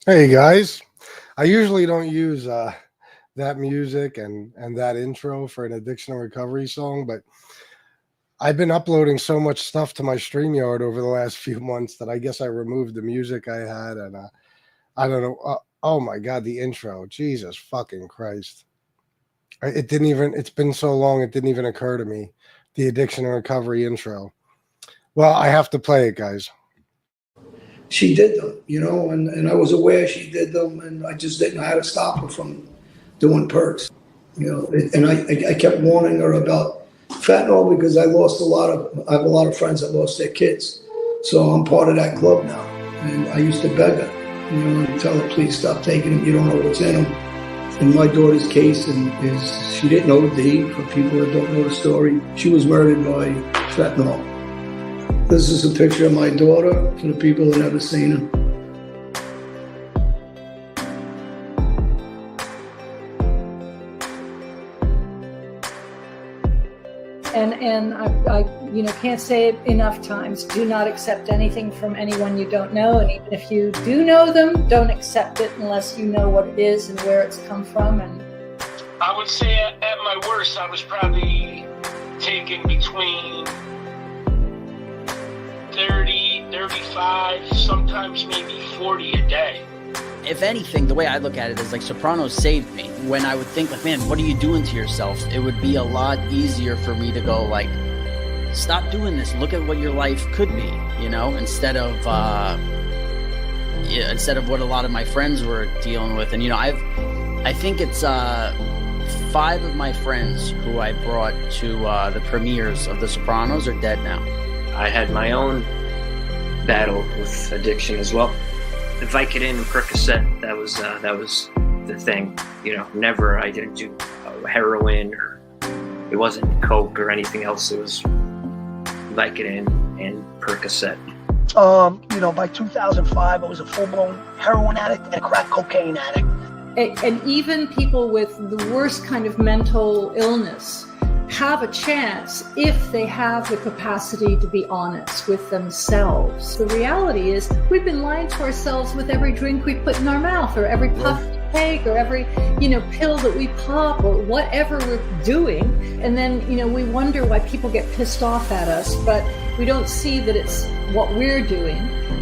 Hey guys, I usually don't use that music and that intro for an addiction and recovery song, but I've been uploading so much stuff to my StreamYard over the last few months that I guess I removed the music I had, and I don't know. Oh my god, the intro! Jesus fucking Christ! It didn't even. It's been so long, it didn't even occur to me. The addiction and recovery intro. Well, I have to play it, guys. She did them, and I was aware she did them, and I just didn't know how to stop her from doing perks, and I kept warning her about fentanyl because I have a lot of friends that lost their kids. So I'm part of that club now. And I used to beg her, and tell her, please stop taking them. You don't know what's in them. In my daughter's case, is she didn't OD. For people that don't know the story, she was murdered by fentanyl. This is a picture of my daughter for the people that never seen her. And I can't say it enough times. Do not accept anything from anyone you don't know, and even if you do know them, don't accept it unless you know what it is and where it's come from. And I would say at my worst, I was probably taking between 30, 35, sometimes maybe 40 a day. If anything, the way I look at it is like Sopranos saved me. When I would think like, man, what are you doing to yourself? It would be a lot easier for me to go like, stop doing this. Look at what your life could be, instead of what a lot of my friends were dealing with. And, I think it's 5 of my friends who I brought to the premieres of The Sopranos are dead now. I had my own battle with addiction as well. The Vicodin and Percocet, that was the thing. Never, I didn't do heroin, or it wasn't coke or anything else. It was Vicodin and Percocet. By 2005, I was a full-blown heroin addict and a crack cocaine addict. And even people with the worst kind of mental illness have a chance if they have the capacity to be honest with themselves. The reality is we've been lying to ourselves with every drink we put in our mouth, or every puff we take, or every pill that we pop, or whatever we're doing. And then we wonder why people get pissed off at us, but we don't see that it's what we're doing.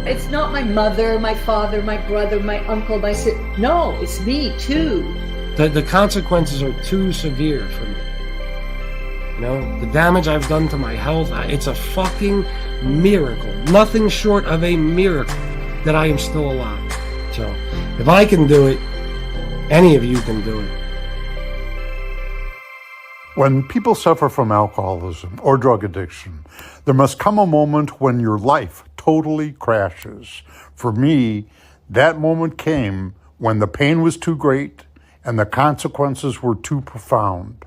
It's not my mother, my father, my brother, my uncle, my sister. No, it's me too. The consequences are too severe for me. The damage I've done to my health, it's a fucking miracle. Nothing short of a miracle that I am still alive. So, if I can do it, any of you can do it. When people suffer from alcoholism or drug addiction, there must come a moment when your life totally crashes. For me, that moment came when the pain was too great and the consequences were too profound.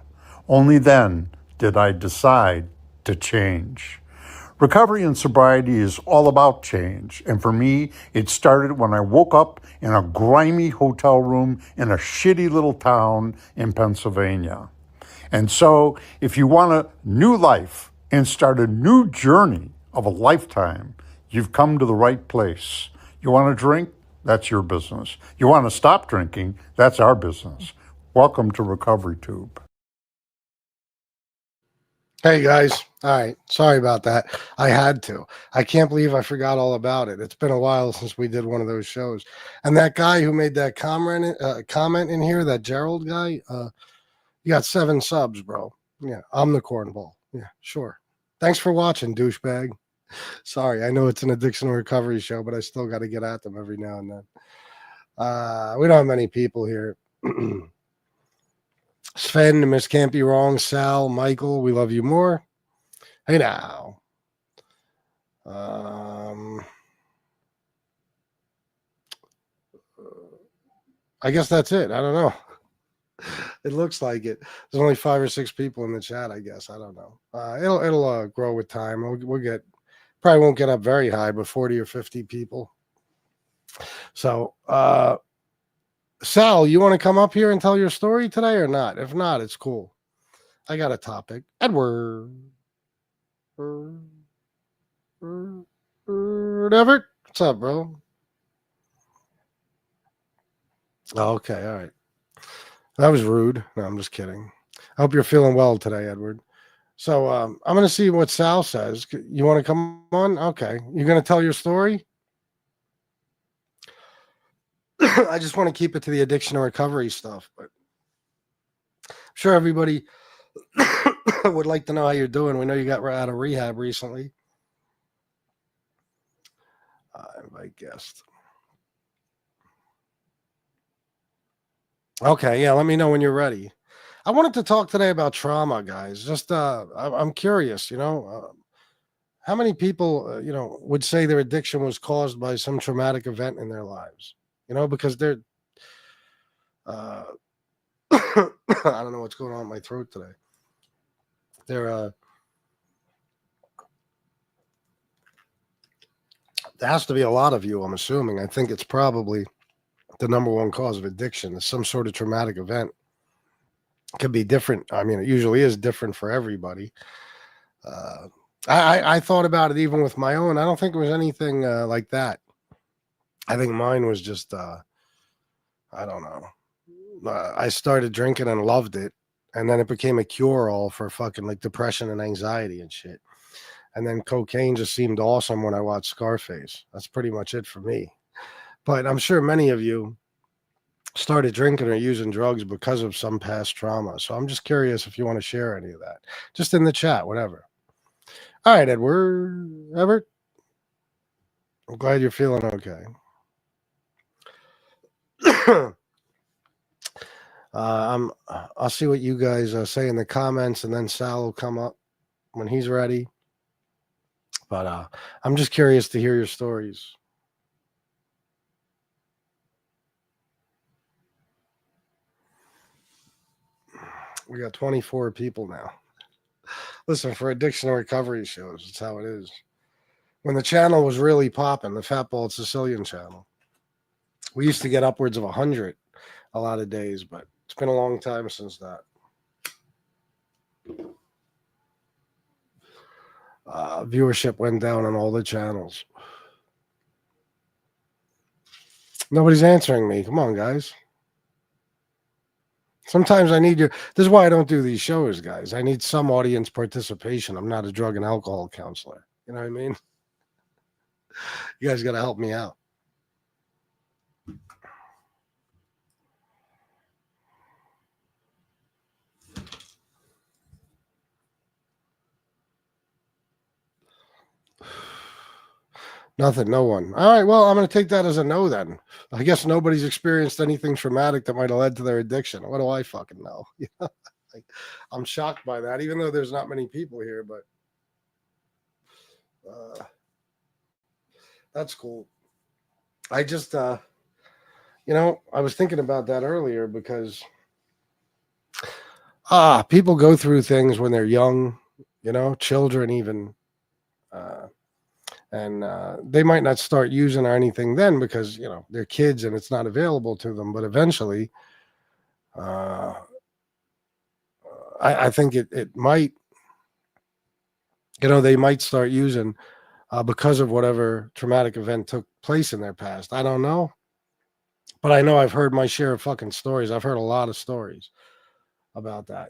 Only then did I decide to change. Recovery and sobriety is all about change, and for me, it started when I woke up in a grimy hotel room in a shitty little town in Pennsylvania. And so, if you want a new life and start a new journey of a lifetime, you've come to the right place. You want to drink? That's your business. You want to stop drinking? That's our business. Welcome to Recovery Tube. Hey guys, all right, sorry about that. I had to. I can't believe I forgot all about it. It's been a while since we did one of those shows. And that guy who made that comment in here, that Gerald guy, you got 7 subs, bro. Yeah, I'm the cornball. Yeah, sure. Thanks for watching, douchebag. Sorry, I know it's an addiction and recovery show, but I still got to get at them every now and then. We don't have many people here. Sven, Miss Can't Be Wrong, Sal, Michael, we love you more. Hey now. I guess that's it. I don't know. It looks like it. There's only 5 or 6 people in the chat, I guess. I don't know. It'll grow with time. We'll get, probably won't get up very high, but 40 or 50 people. So, Sal, you want to come up here and tell your story today or not? If not, it's cool. I got a topic. Edward. Everett, what's up, bro? Oh, okay, all right. That was rude. No, I'm just kidding. I hope you're feeling well today, Edward. So I'm going to see what Sal says. You want to come on? Okay. You're going to tell your story? I just want to keep it to the addiction and recovery stuff, but I'm sure everybody would like to know how you're doing. We know you got out of rehab recently. Invite guest. Okay, yeah, let me know when you're ready. I wanted to talk today about trauma, guys. Just I'm curious, how many people, would say their addiction was caused by some traumatic event in their lives? Because they're, I don't know what's going on in my throat today. There has to be a lot of you, I'm assuming. I think it's probably the number one cause of addiction is some sort of traumatic event. It could be different. I mean, it usually is different for everybody. I thought about it even with my own. I don't think it was anything like that. I think mine was just, I don't know. I started drinking and loved it. And then it became a cure-all for fucking like depression and anxiety and shit. And then cocaine just seemed awesome when I watched Scarface. That's pretty much it for me. But I'm sure many of you started drinking or using drugs because of some past trauma. So I'm just curious if you want to share any of that. Just in the chat, whatever. All right, Everett. I'm glad you're feeling okay. I'll see what you guys say in the comments, and then Sal will come up when he's ready. But I'm just curious to hear your stories. We got 24 people now. Listen, for addiction and recovery shows, it's how it is. When the channel was really popping, the Fat Bald-Sicilian channel, we used to get upwards of 100 a lot of days, but it's been a long time since that. Viewership went down on all the channels. Nobody's answering me. Come on, guys. Sometimes I need your. This is why I don't do these shows, guys. I need some audience participation. I'm not a drug and alcohol counselor. You know what I mean? You guys got to help me out. Nothing, no one. All right, well, I'm going to take that as a no then. I guess nobody's experienced anything traumatic that might have led to their addiction. What do I fucking know? Like, I'm shocked by that, even though there's not many people here, but that's cool. I just, I was thinking about that earlier because people go through things when they're young, children even, and they might not start using or anything then because, they're kids and it's not available to them. But eventually, I think it might, they might start using because of whatever traumatic event took place in their past. I don't know. But I know I've heard my share of fucking stories. I've heard a lot of stories about that,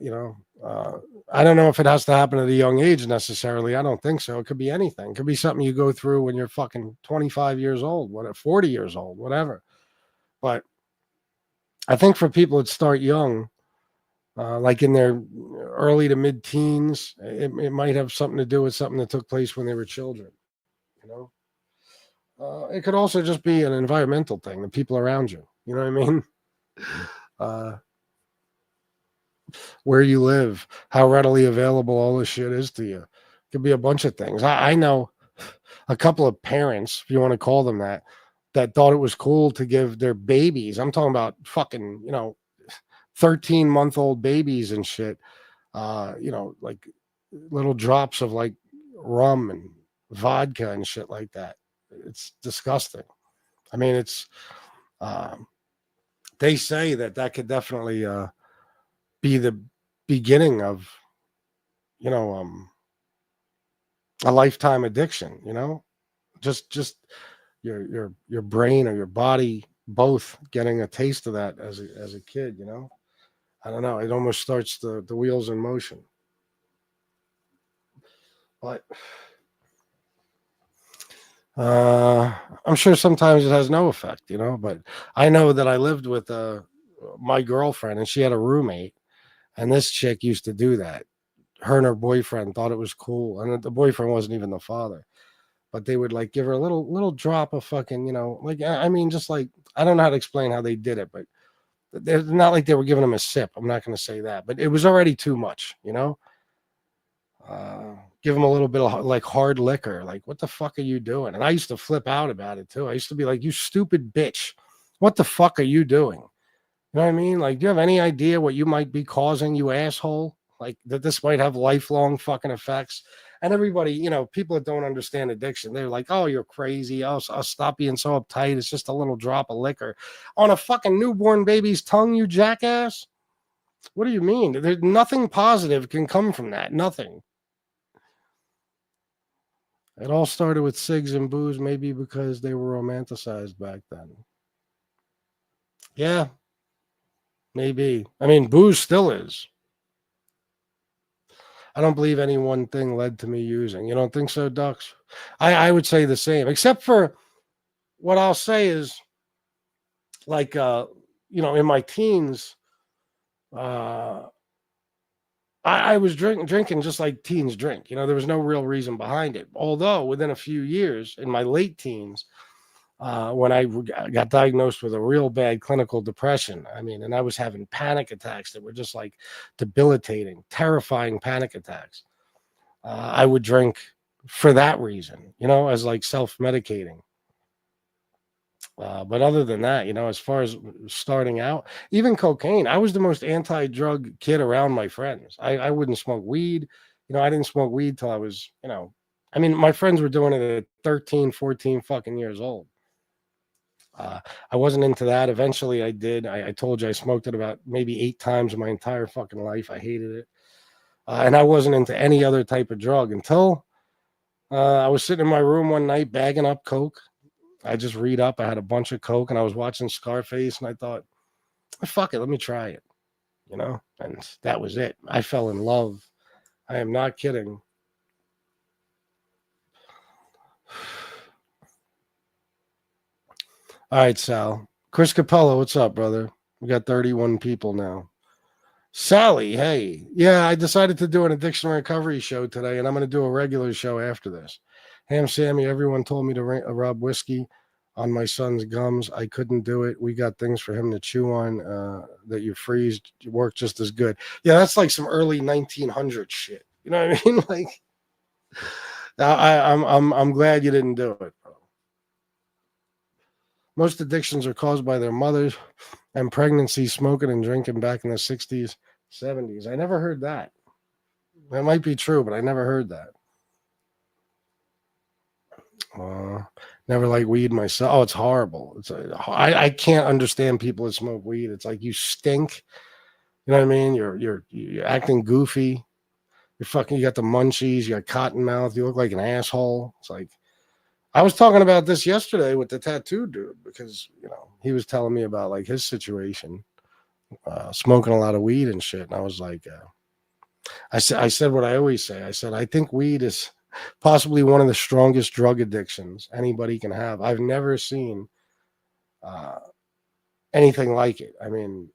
I don't know if it has to happen at a young age necessarily. I don't think so. It could be anything. It could be something you go through when you're fucking 25 years old, 40 years old, whatever. But I think for people that start young, like in their early to mid-teens, it might have something to do with something that took place when they were children, It could also just be an environmental thing, the people around you. You know what I mean? Where you live, how readily available all this shit is to you. It could be a bunch of things. I know a couple of parents, if you want to call them that thought it was cool to give their babies, I'm talking about fucking, 13-month-old babies and shit, like little drops of like rum and vodka and shit like that. It's disgusting. I mean, it's, they say that could definitely, be the beginning of, a lifetime addiction, just your brain or your body both getting a taste of that as a kid, you know. I don't know. It almost starts the wheels in motion. But I'm sure sometimes it has no effect, you know. But I know that I lived with my girlfriend, and she had a roommate, and this chick used to do that. Her and her boyfriend thought it was cool, and the boyfriend wasn't even the father. But they would like give her a little drop of fucking, you know, like I mean, just like I don't know how to explain how they did it, but they're not like they were giving him a sip. I'm not going to say that, but it was already too much, you know. Give him a little bit of like hard liquor. Like, what the fuck are you doing? And I used to flip out about it too. I used to be like, you stupid bitch. What the fuck are you doing? You know what I mean? Like, do you have any idea what you might be causing, you asshole? Like, that this might have lifelong fucking effects. And everybody, you know, people that don't understand addiction, they're like, oh, you're crazy. I'll stop being so uptight. It's just a little drop of liquor on a fucking newborn baby's tongue, you jackass. What do you mean? There's nothing positive can come from that. Nothing. It all started with cigs and booze, maybe because they were romanticized back then. Yeah, maybe. I mean, booze still is. I don't believe any one thing led to me using. You don't think so, Ducks? I would say the same, except for what I'll say is like, you know, in my teens, I was drinking just like teens drink. You know, there was no real reason behind it. Although within a few years, in my late teens, when I got diagnosed with a real bad clinical depression, I mean, and I was having panic attacks that were just like debilitating, terrifying panic attacks. I would drink for that reason, you know, as like self-medicating. But other than that, you know, as far as starting out, even cocaine, I was the most anti-drug kid around my friends. I wouldn't smoke weed. You know, I didn't smoke weed till I was, you know, I mean, my friends were doing it at 13, 14 fucking years old. I wasn't into that. Eventually I did. I told you I smoked it about maybe 8 times in my entire fucking life. I hated it. And I wasn't into any other type of drug until I was sitting in my room one night bagging up coke. I just read up. I had a bunch of coke and I was watching Scarface and I thought, fuck it, let me try it, you know? And that was it. I fell in love. I am not kidding. All right, Sal. Chris Capello, what's up, brother? We got 31 people now. Sally, hey. Yeah, I decided to do an addiction recovery show today, and I'm going to do a regular show after this. Ham Sammy, everyone told me to rub whiskey on my son's gums. I couldn't do it. We got things for him to chew on that you freeze work just as good. Yeah, that's like some early 1900 shit. You know what I mean? Like, I'm glad you didn't do it, bro. Most addictions are caused by their mothers and pregnancy, smoking and drinking back in the 60s, 70s. I never heard that. That might be true, but I never heard that. Never liked weed myself. Oh, it's horrible. I can't understand people that smoke weed. It's like you stink. You know what I mean? You're acting goofy. You got the munchies. You got cotton mouth. You look like an asshole. It's like, I was talking about this yesterday with the tattoo dude because, you know, he was telling me about like his situation, smoking a lot of weed and shit. And I was like, I said what I always say. I said, I think weed is possibly one of the strongest drug addictions anybody can have. I've never seen anything like it. I mean,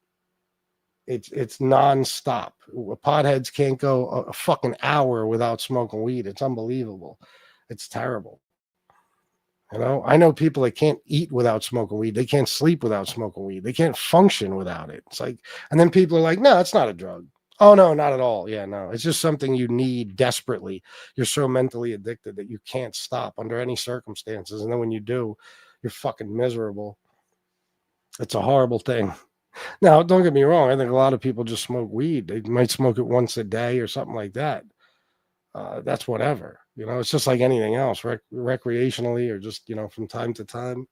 it's nonstop. Potheads can't go a fucking hour without smoking weed. It's unbelievable. It's terrible. You know, I know people that can't eat without smoking weed. They can't sleep without smoking weed. They can't function without it. It's like, and then people are like, no, it's not a drug. Oh, no, not at all. Yeah, no, it's just something you need desperately. You're so mentally addicted that you can't stop under any circumstances. And then when you do, you're fucking miserable. It's a horrible thing. Now, don't get me wrong. I think a lot of people just smoke weed. They might smoke it once a day or something like that. That's whatever. You know, it's just like anything else, recreationally or just, you know, from time to time.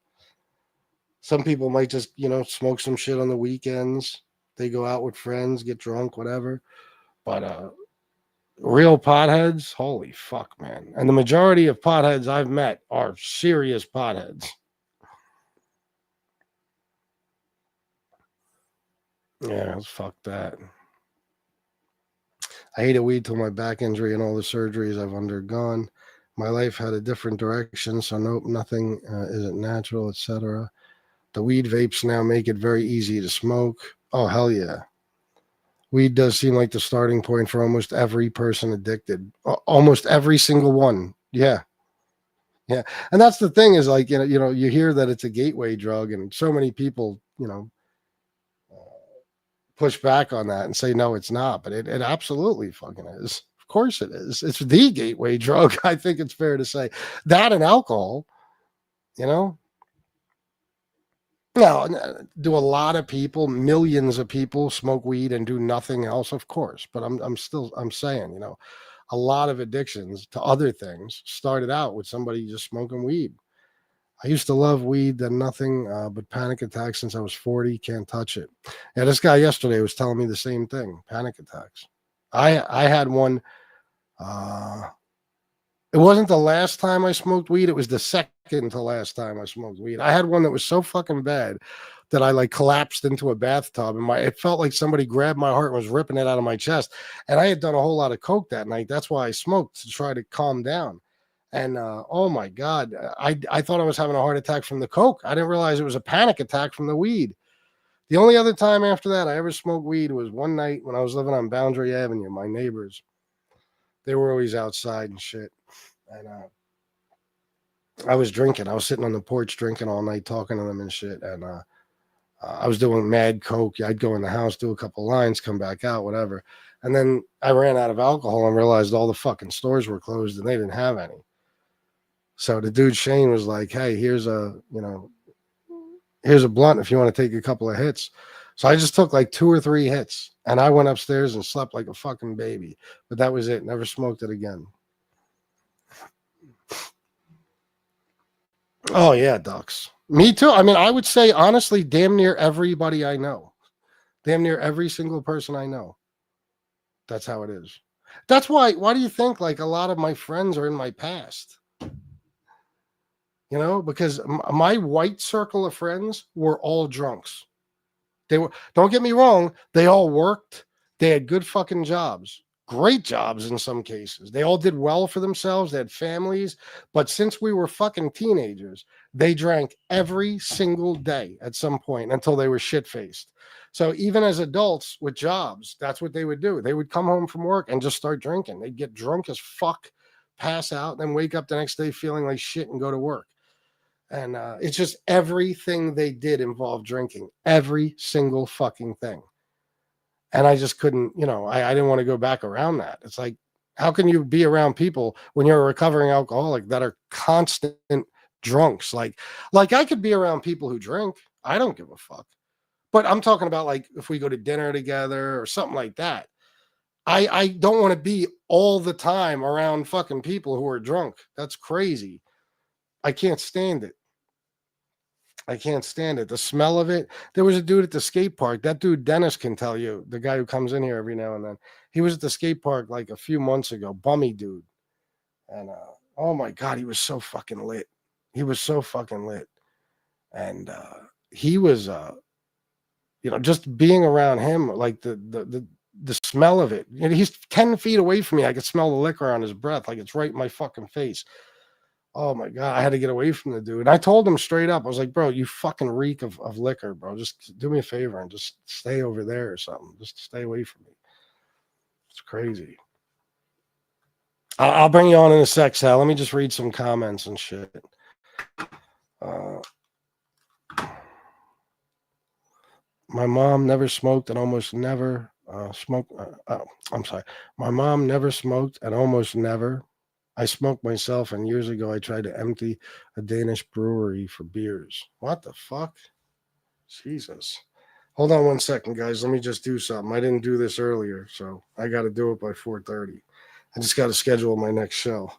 Some people might just, you know, smoke some shit on the weekends. They go out with friends, get drunk, whatever. But real potheads, holy fuck, man. And the majority of potheads I've met are serious potheads. Yeah, fuck that. I hated weed till my back injury and all the surgeries I've undergone. My life had a different direction, so nope, nothing isn't natural, etc. The weed vapes now make it very easy to smoke. Oh, hell yeah. Weed does seem like the starting point for almost every person addicted. Almost every single one. Yeah. Yeah. And that's the thing is like, you hear that it's a gateway drug and so many people, push back on that and say, no, it's not, but it absolutely fucking is. Of course it is. It's the gateway drug. I think it's fair to say that and alcohol, you know, now, do a lot of people, millions of people smoke weed and do nothing else? Of course. But I'm saying, a lot of addictions to other things started out with somebody just smoking weed. I used to love weed, then nothing but panic attacks since I was 40. Can't touch it. Yeah, this guy yesterday was telling me the same thing. Panic attacks. I had one. It wasn't the last time I smoked weed. It was the second to last time I smoked weed. I had one that was so fucking bad that I like collapsed into a bathtub and it felt like somebody grabbed my heart and was ripping it out of my chest. And I had done a whole lot of coke that night. That's why I smoked, to try to calm down. And oh my God, I thought I was having a heart attack from the coke. I didn't realize it was a panic attack from the weed. The only other time after that I ever smoked weed was one night when I was living on Boundary Avenue. My neighbors, they were always outside and shit. And I was drinking. I was sitting on the porch drinking all night, talking to them and shit. And I was doing mad coke. I'd go in the house, do a couple lines, come back out, whatever. And then I ran out of alcohol and realized all the fucking stores were closed and they didn't have any. So the dude Shane was like, "Hey, here's a blunt if you want to take a couple of hits." So I just took like 2 or 3 hits and I went upstairs and slept like a fucking baby. But that was it. Never smoked it again. Oh yeah, ducks. Me too. I mean, I would say honestly, damn near everybody I know, damn near every single person I know. That's how it is. That's why. Why do you think like a lot of my friends are in my past? Because my white circle of friends were all drunks. They were. Don't get me wrong. They all worked. They had good fucking jobs. Great jobs in some cases. They all did well for themselves. They had families. But since we were fucking teenagers, they drank every single day at some point until they were shit-faced. So even as adults with jobs, that's what they would do. They would come home from work and just start drinking. They'd get drunk as fuck, pass out, then wake up the next day feeling like shit and go to work. And it's just everything they did involved drinking. Every single fucking thing. And I just couldn't, I didn't want to go back around that. It's like, how can you be around people when you're a recovering alcoholic that are constant drunks? Like I could be around people who drink. I don't give a fuck. But I'm talking about like if we go to dinner together or something like that. I don't want to be all the time around fucking people who are drunk. That's crazy. I can't stand it. I can't stand it. The smell of it. There was a dude at the skate park. That dude, Dennis, can tell you, the guy who comes in here every now and then. He was at the skate park like a few months ago. Bummy dude. And oh my God, he was so fucking lit. He was so fucking lit. And he was, just being around him, like the smell of it. He's 10 feet away from me. I could smell the liquor on his breath. Like it's right in my fucking face. Oh my God, I had to get away from the dude. And I told him straight up, I was like, bro, you fucking reek of liquor, bro. Just do me a favor and just stay over there or something. Just stay away from me. It's crazy. I'll bring you on in a sec, Sal. Let me just read some comments and shit. My mom never smoked and almost never smoked. I'm sorry. My mom never smoked and almost never. I smoked myself, and years ago I tried to empty a Danish brewery for beers. What the fuck? Jesus. Hold on 1 second, guys. Let me just do something. I didn't do this earlier, so I got to do it by 4:30. I just got to schedule my next show.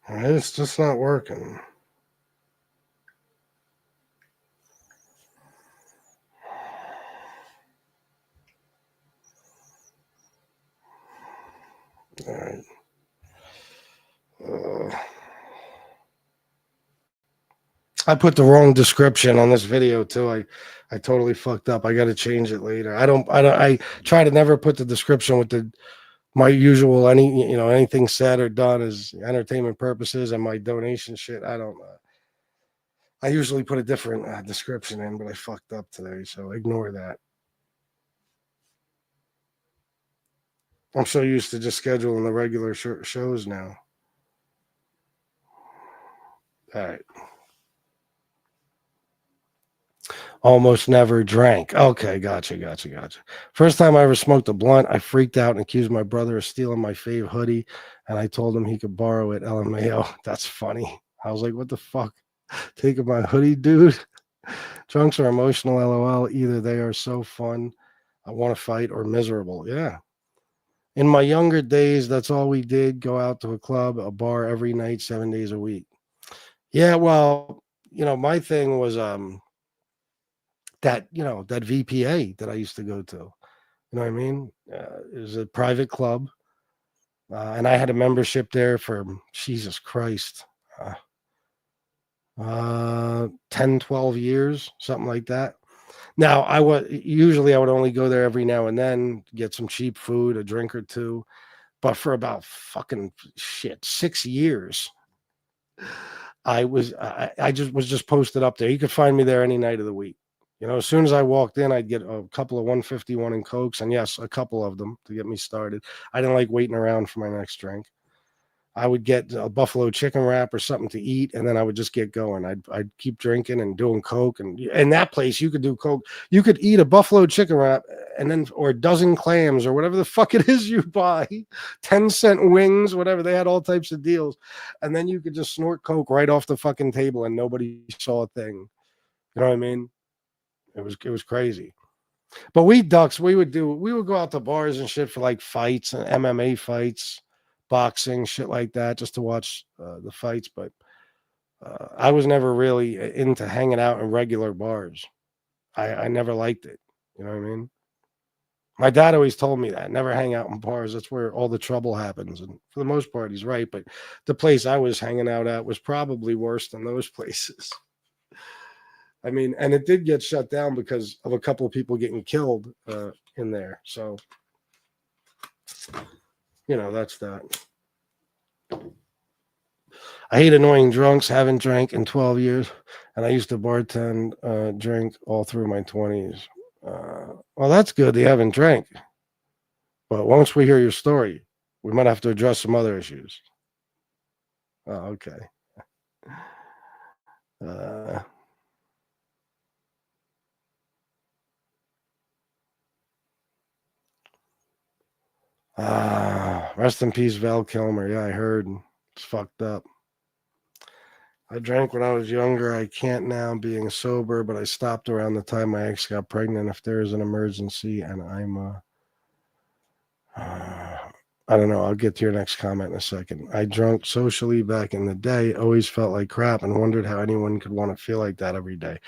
It's just not working. All right. I put the wrong description on this video too. I totally fucked up. I got to change it later. I try to never put the description with my usual anything said or done is entertainment purposes and my donation shit. I usually put a different description in, but I fucked up today, so ignore that. I'm so used to just scheduling the regular shows now. All right. Almost never drank. Okay, gotcha. First time I ever smoked a blunt, I freaked out and accused my brother of stealing my fave hoodie, and I told him he could borrow it. LMAO. That's funny. I was like, what the fuck? Taking my hoodie, dude? Drunks are emotional, LOL. Either they are so fun, I want to fight, or miserable. Yeah. In my younger days, that's all we did. Go out to a club, a bar every night, 7 days a week. Yeah, well, my thing was that VPA that I used to go to. You know what I mean? It was a private club, and I had a membership there for Jesus Christ, 10, 12 years, something like that. Now, I would only go there every now and then, get some cheap food, a drink or two. But for about fucking 6 years, I just posted up there. You could find me there any night of the week. As soon as I walked in, I'd get a couple of 151 and Cokes, and yes, a couple of them to get me started. I didn't like waiting around for my next drink. I would get a buffalo chicken wrap or something to eat, and then I would just get going. I'd keep drinking and doing Coke, and in that place you could do Coke. You could eat a buffalo chicken wrap or a dozen clams or whatever the fuck it is you buy, 10-cent wings, whatever. They had all types of deals, and then you could just snort Coke right off the fucking table, and nobody saw a thing. You know what I mean? It was crazy. But we ducks, we would go out to bars and shit for like fights and MMA fights, boxing, shit like that, just to watch the fights. But I was never really into hanging out in regular bars. I never liked it. You know what I mean? My dad always told me that. Never hang out in bars. That's where all the trouble happens. And for the most part, he's right. But the place I was hanging out at was probably worse than those places. I mean, and it did get shut down because of a couple of people getting killed in there. So, that's that. I hate annoying drunks. Haven't drank in 12 years. And I used to bartend, drink all through my 20s. Well, that's good. You haven't drank. But once we hear your story, we might have to address some other issues. Oh, okay. Rest in peace, Val Kilmer. Yeah, I heard. It's fucked up. I drank when I was younger. I can't now, being sober, but I stopped around the time my ex got pregnant. If there is an emergency and I'm I don't know. I'll get to your next comment in a second. I drank socially back in the day, always felt like crap and wondered how anyone could want to feel like that every day.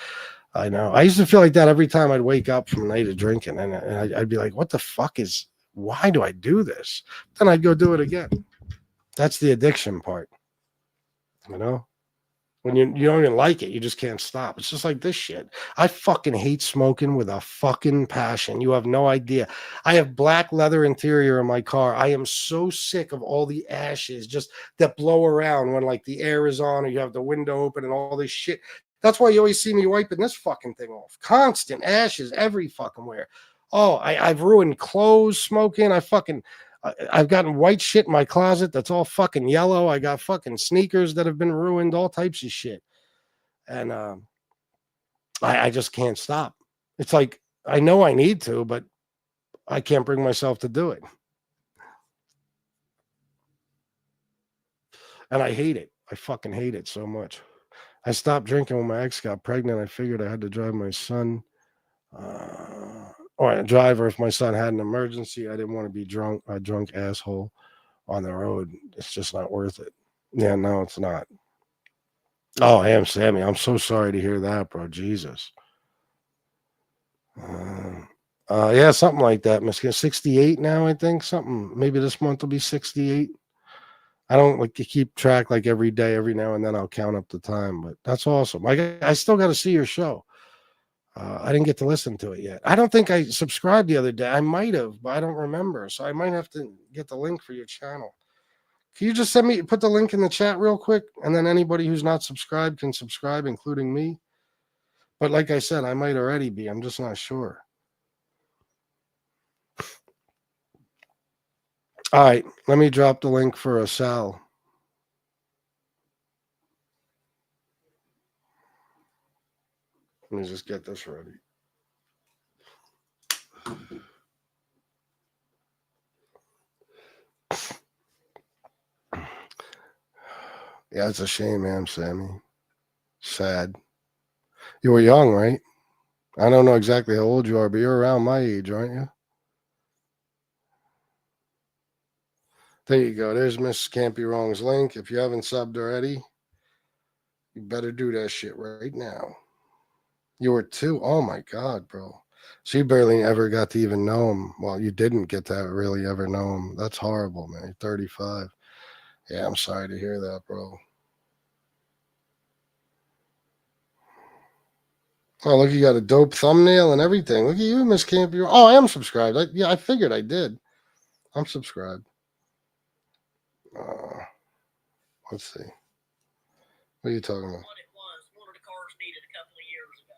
I know. I used to feel like that every time I'd wake up from a night of drinking, and I'd be like, what the fuck why do I do this? Then I'd go do it again. That's the addiction part. When you don't even like it, you just can't stop. It's just like this shit. I fucking hate smoking with a fucking passion. You have no idea. I have black leather interior in my car. I am so sick of all the ashes just that blow around when like the air is on or you have the window open and all this shit. That's why you always see me wiping this fucking thing off. Constant ashes every fucking where. Oh, I've ruined clothes smoking. I've gotten white shit in my closet that's all fucking yellow. I got fucking sneakers that have been ruined, all types of shit. And I just can't stop. It's like, I know I need to, but I can't bring myself to do it. And I hate it. I fucking hate it so much. I stopped drinking when my ex got pregnant. I figured I had to drive my son. Or a driver if my son had an emergency. I didn't want to be a drunk asshole on the road. It's just not worth it. Yeah, no, it's not. Oh, I am, Sammy. I'm so sorry to hear that, bro. Jesus. Yeah, something like that. Miss 68 now, I think. Something. Maybe this month will be 68. I don't like to keep track like every day, every now and then I'll count up the time, but that's awesome. I still got to see your show. I didn't get to listen to it yet. I don't think I subscribed the other day. I might have, but I don't remember. So I might have to get the link for your channel. Can you just put the link in the chat real quick? And then anybody who's not subscribed can subscribe, including me. But like I said, I might already be. I'm just not sure. All right. Let me drop the link for a Sal. Let me just get this ready. Yeah, it's a shame, man, Sammy. Sad. You were young, right? I don't know exactly how old you are, but you're around my age, aren't you? There you go. There's Miss Can't Be Wrong's link. If you haven't subbed already, you better do that shit right now. You were 2. Oh my God, bro. So you barely ever got to even know him. Well, you didn't get to really ever know him. That's horrible, man. You're 35. Yeah, I'm sorry to hear that, bro. Oh, look, you got a dope thumbnail and everything. Look at you, Miss Can't Be Wrong. Oh, I am subscribed. I figured I did. I'm subscribed. Let's see. What are you talking about? What it was, one of the cars needed a couple of years ago.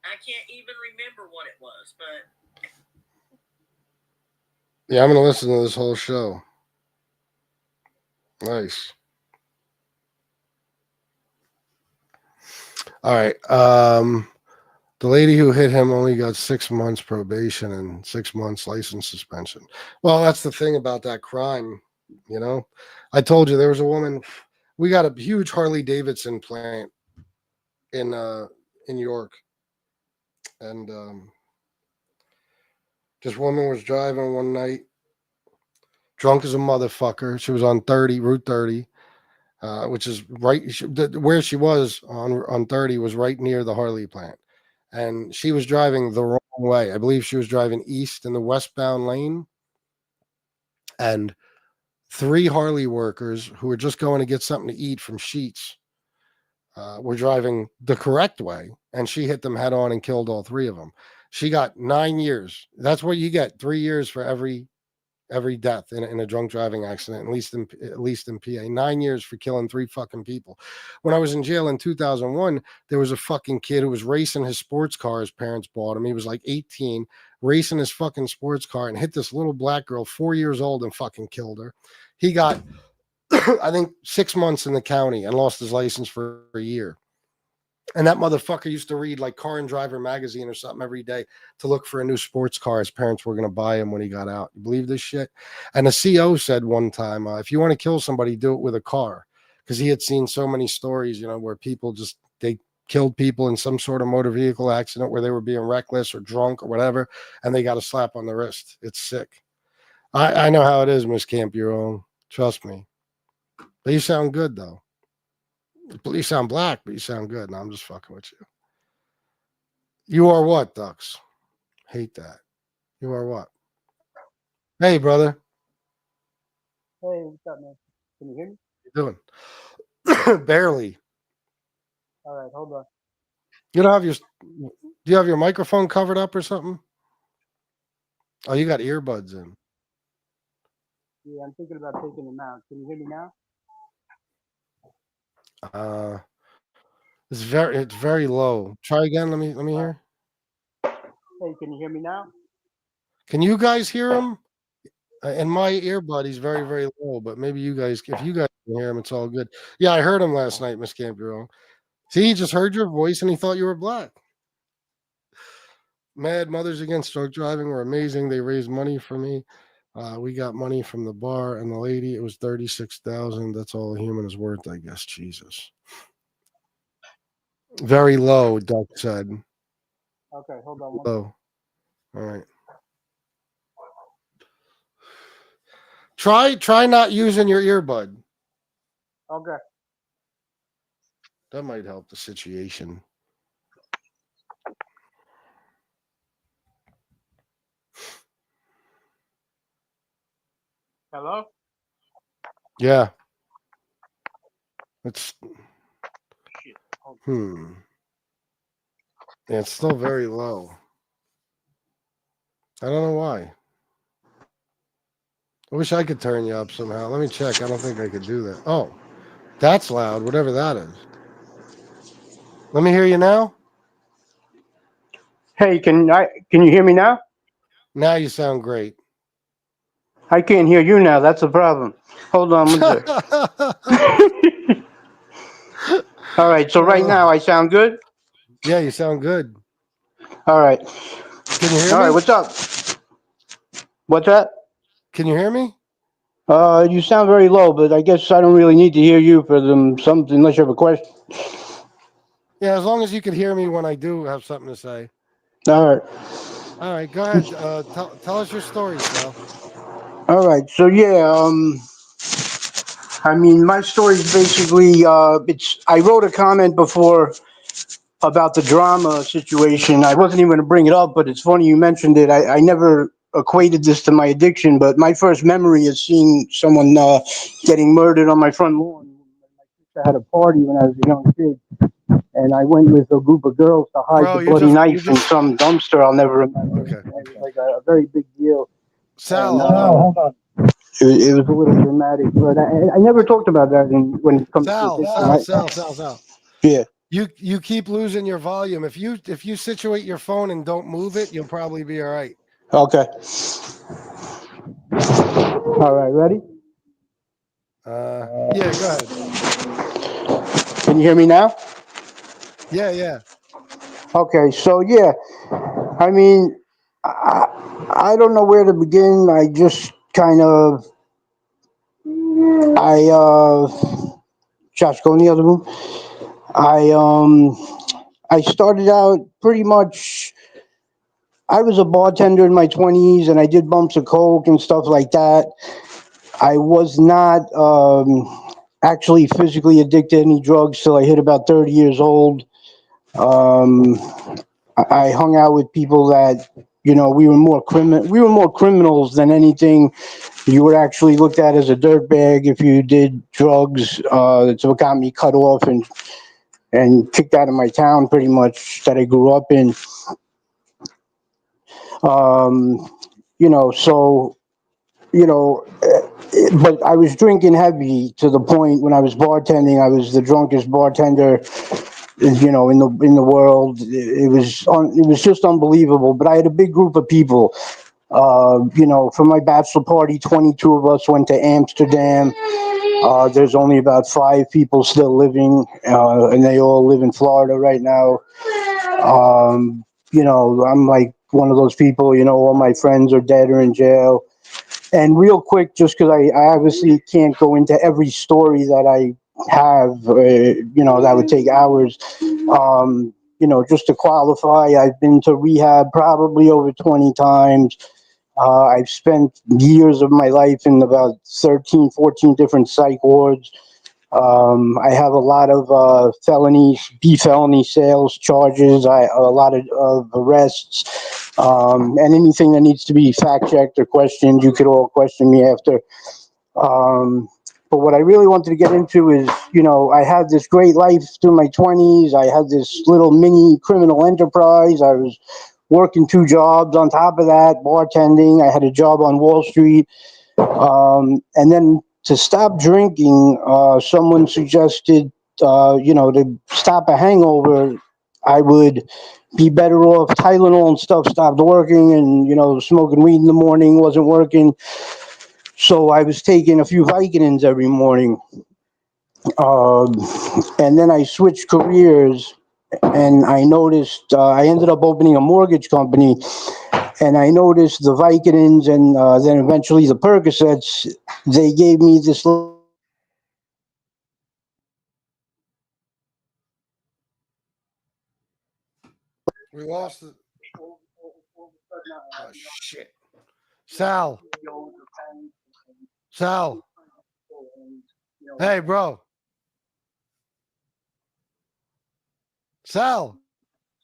I can't even remember what it was, but Yeah, I'm gonna listen to this whole show. Nice. All right. The lady who hit him only got 6 months probation and 6 months license suspension. Well, that's the thing about that crime. You know, I told you there was a woman. We got a huge Harley Davidson plant in York, and this woman was driving one night, drunk as a motherfucker. She was on Route 30, which is right where she was on 30 was right near the Harley plant, and she was driving the wrong way. I believe she was driving east in the westbound lane, and 3 Harley workers who were just going to get something to eat from Sheetz were driving the correct way, and she hit them head on and killed all 3 of them. She got 9 years. That's what you get, 3 years for every death in a drunk driving accident, at least in PA. 9 years for killing 3 fucking people. When I was in jail in 2001, there was a fucking kid who was racing his sports car his parents bought him. He was like 18, racing his fucking sports car and hit this little black girl, 4 years old, and fucking killed her. He got, I think, 6 months in the county and lost his license for a year. And that motherfucker used to read like Car and Driver magazine or something every day to look for a new sports car his parents were going to buy him when he got out. You believe this shit? And the CO said one time, if you want to kill somebody, do it with a car. Because he had seen so many stories, where people they killed people in some sort of motor vehicle accident where they were being reckless or drunk or whatever, and they got a slap on the wrist. It's sick. I know how it is, Miss Can't Be Wrong. Trust me. But you sound good, though. You sound black, but you sound good. No, I'm just fucking with you. You are what, Ducks? Hate that. You are what? Hey, brother. Hey, what's up, man? Can you hear me? What you doing? Barely. All right, hold on. You don't have do you have your microphone covered up or something? Oh, you got earbuds in. Yeah, I'm thinking about taking them out. Can you hear me now? It's very low. Try again. Let me hear. Hey, can you hear me now? Can you guys hear him? And my earbud, he's very, very low, but maybe if you guys can hear him, it's all good. Yeah, I heard him last night, Miss Can't Be Wrong. See, he just heard your voice and he thought you were black. Mad Mothers Against Drunk Driving were amazing. They raised money for me. We got money from the bar and the lady. It was $36,000. That's all a human is worth, I guess. Jesus. Very low, Duck said. Okay, hold on. Low. All right. Try not using your earbud. Okay. That might help the situation. Hello? Yeah. It's Shit. yeah, it's still very low. I don't know why. I wish I could turn you up somehow. Let me check. I don't think I could do that. Oh, that's loud, whatever that is. Let me hear you now. Hey, can you hear me now? Now you sound great. I can't hear you now. That's the problem. Hold on one sec. All right. So right now I sound good. Yeah, you sound good. All right. Can you hear All right. me? What's up? What's that? Can you hear me? You sound very low, but I guess I don't really need to hear you for them something unless you have a question. Yeah, as long as you can hear me when I do have something to say. All right. All right, go ahead. Tell us your story, Sal. All right. So yeah, I mean, my story is basically it's. I wrote a comment before about the drama situation. I wasn't even going to bring it up, but it's funny you mentioned it. I never equated this to my addiction, but my first memory is seeing someone getting murdered on my front lawn. I had a party when I was a young kid, and I went with a group of girls to hide Bro, the bloody you knife in just some dumpster I'll never remember. okay. It was like a very big deal. Sal, And, hold on. hold on. It was a little dramatic, but I never talked about that when it comes to addiction. Sal. Yeah. You keep losing your volume. If you situate your phone and don't move it, you'll probably be all right. Okay. All right. Ready? Yeah, go ahead. Can you hear me now? Yeah. Okay. So yeah, I mean, I, I don't know where to begin. I just kind of I Josh, go in the other room. I um I started out pretty much. I was a bartender in my 20s, and I did bumps of coke and stuff like that. I was not actually physically addicted to any drugs till I hit about 30 years old. Um, I hung out with people that we were more criminals than anything. You were actually looked at as a dirtbag if you did drugs. That's what got me cut off and kicked out of my town, pretty much, that I grew up in. Um, so but I was drinking heavy to the point when I was bartending. I was the drunkest bartender, in the world. It was just unbelievable. But I had a big group of people. For my bachelor party, 22 of us went to Amsterdam. There's only about 5 people still living, and they all live in Florida right now. I'm like one of those people. All my friends are dead or in jail. And real quick, just because I obviously can't go into every story that I have, that would take hours. Just to qualify, I've been to rehab probably over 20 times. I've spent years of my life in about 13, 14 different psych wards. I have a lot of felony sales charges, a lot of arrests, and anything that needs to be fact checked or questioned, you could all question me after. But what I really wanted to get into is, I had this great life through my 20s. I had this little mini criminal enterprise. I was working 2 jobs on top of that, bartending. I had a job on Wall Street. And then to stop drinking, someone suggested, to stop a hangover, I would be better off. Tylenol and stuff stopped working, and, smoking weed in the morning wasn't working. So I was taking a few Vicodins every morning. And then I switched careers, and I noticed I ended up opening a mortgage company. And I noticed the Vicodins and then eventually the Percocets, they gave me this. We lost it. Oh shit. Sal. Hey, bro. Sal.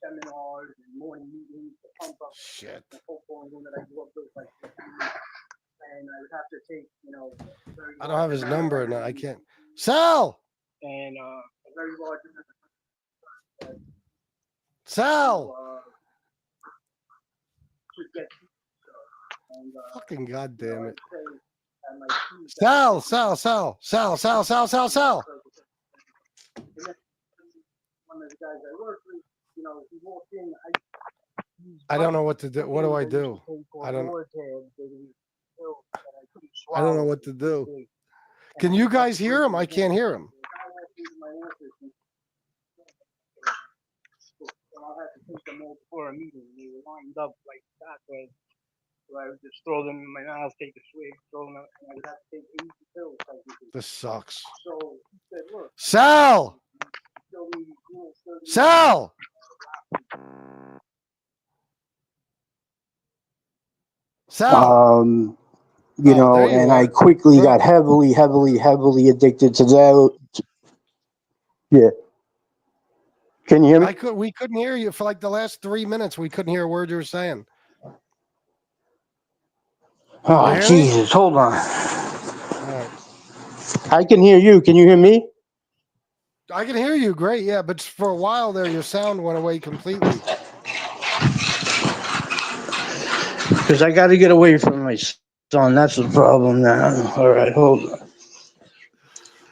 Seminars and morning meetings to pump up Shit. the football that I grew up with, and I would have to take, you know, I don't have his number, and I can't. Sal! And a very large Sal! to get and Fucking goddamn it. at my feet, Sal! Sal! Sal! Sal! Sal! Sal! Sal! Sal! one of the guys I work with, you know, he walked in. I don't know what to do. What do I do? I don't know what to do. Can you guys hear him? I can't hear him. I'll have to take them all for a meeting. They were lined up like that way. So I would just throw them in my mouth, take a swig, throw them out, and I would have to take 80 pills. This sucks. So he said, look, Sal! Sal! Sal! You know, there you and are. I quickly got heavily addicted to that. Yeah. Can you hear me? We couldn't hear you for like the last 3 minutes. We couldn't hear a word you were saying. Oh, hear me? Jesus. Hold on. All right. I can hear you. Can you hear me? I can hear you. Great. Yeah. But for a while there, your sound went away completely. Because I got to get away from my son. That's the problem now. All right. Hold on.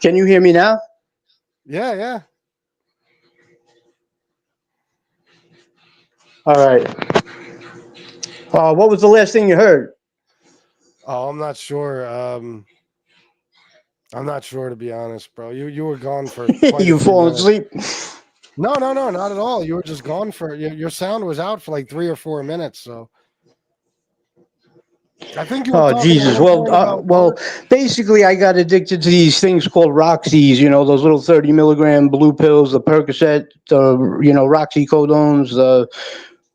Can you hear me now? Yeah. Yeah. All right. What was the last thing you heard? Oh, I'm not sure. I'm not sure, to be honest, bro. You were gone for quite You a few falling minutes. asleep? No, not at all. You were just gone for your sound was out for like 3 or 4 minutes. So I think you were Oh, talking a Jesus. little more about work. Basically, I got addicted to these things called Roxys, you know, those little 30 milligram blue pills, the Percocet, the, you know, Roxycodones, the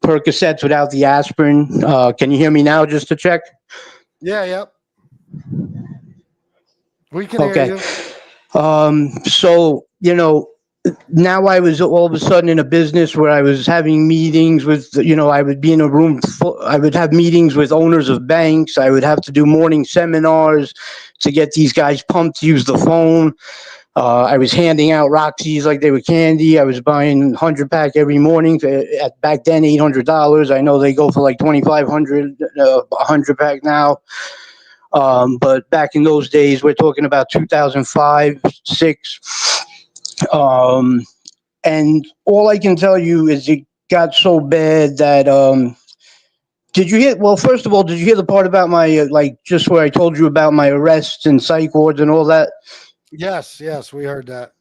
Percocets without the aspirin. Can you hear me now just to check? Yeah, yep. We can hear Okay. you. So, you know, now I was all of a sudden in a business where I was having meetings with, you know, I would be in a room full, I would have meetings with owners of banks. I would have to do morning seminars to get these guys pumped to use the phone. I was handing out Roxys like they were candy. I was buying 100-pack every morning at back then $800. I know they go for like $2,500 100-pack now. But back in those days, we're talking about 2005, 6. And all I can tell you is it got so bad that, did you hear, well, first of all, did you hear the part about my, like, just where I told you about my arrests and psych wards and all that? Yes, we heard that.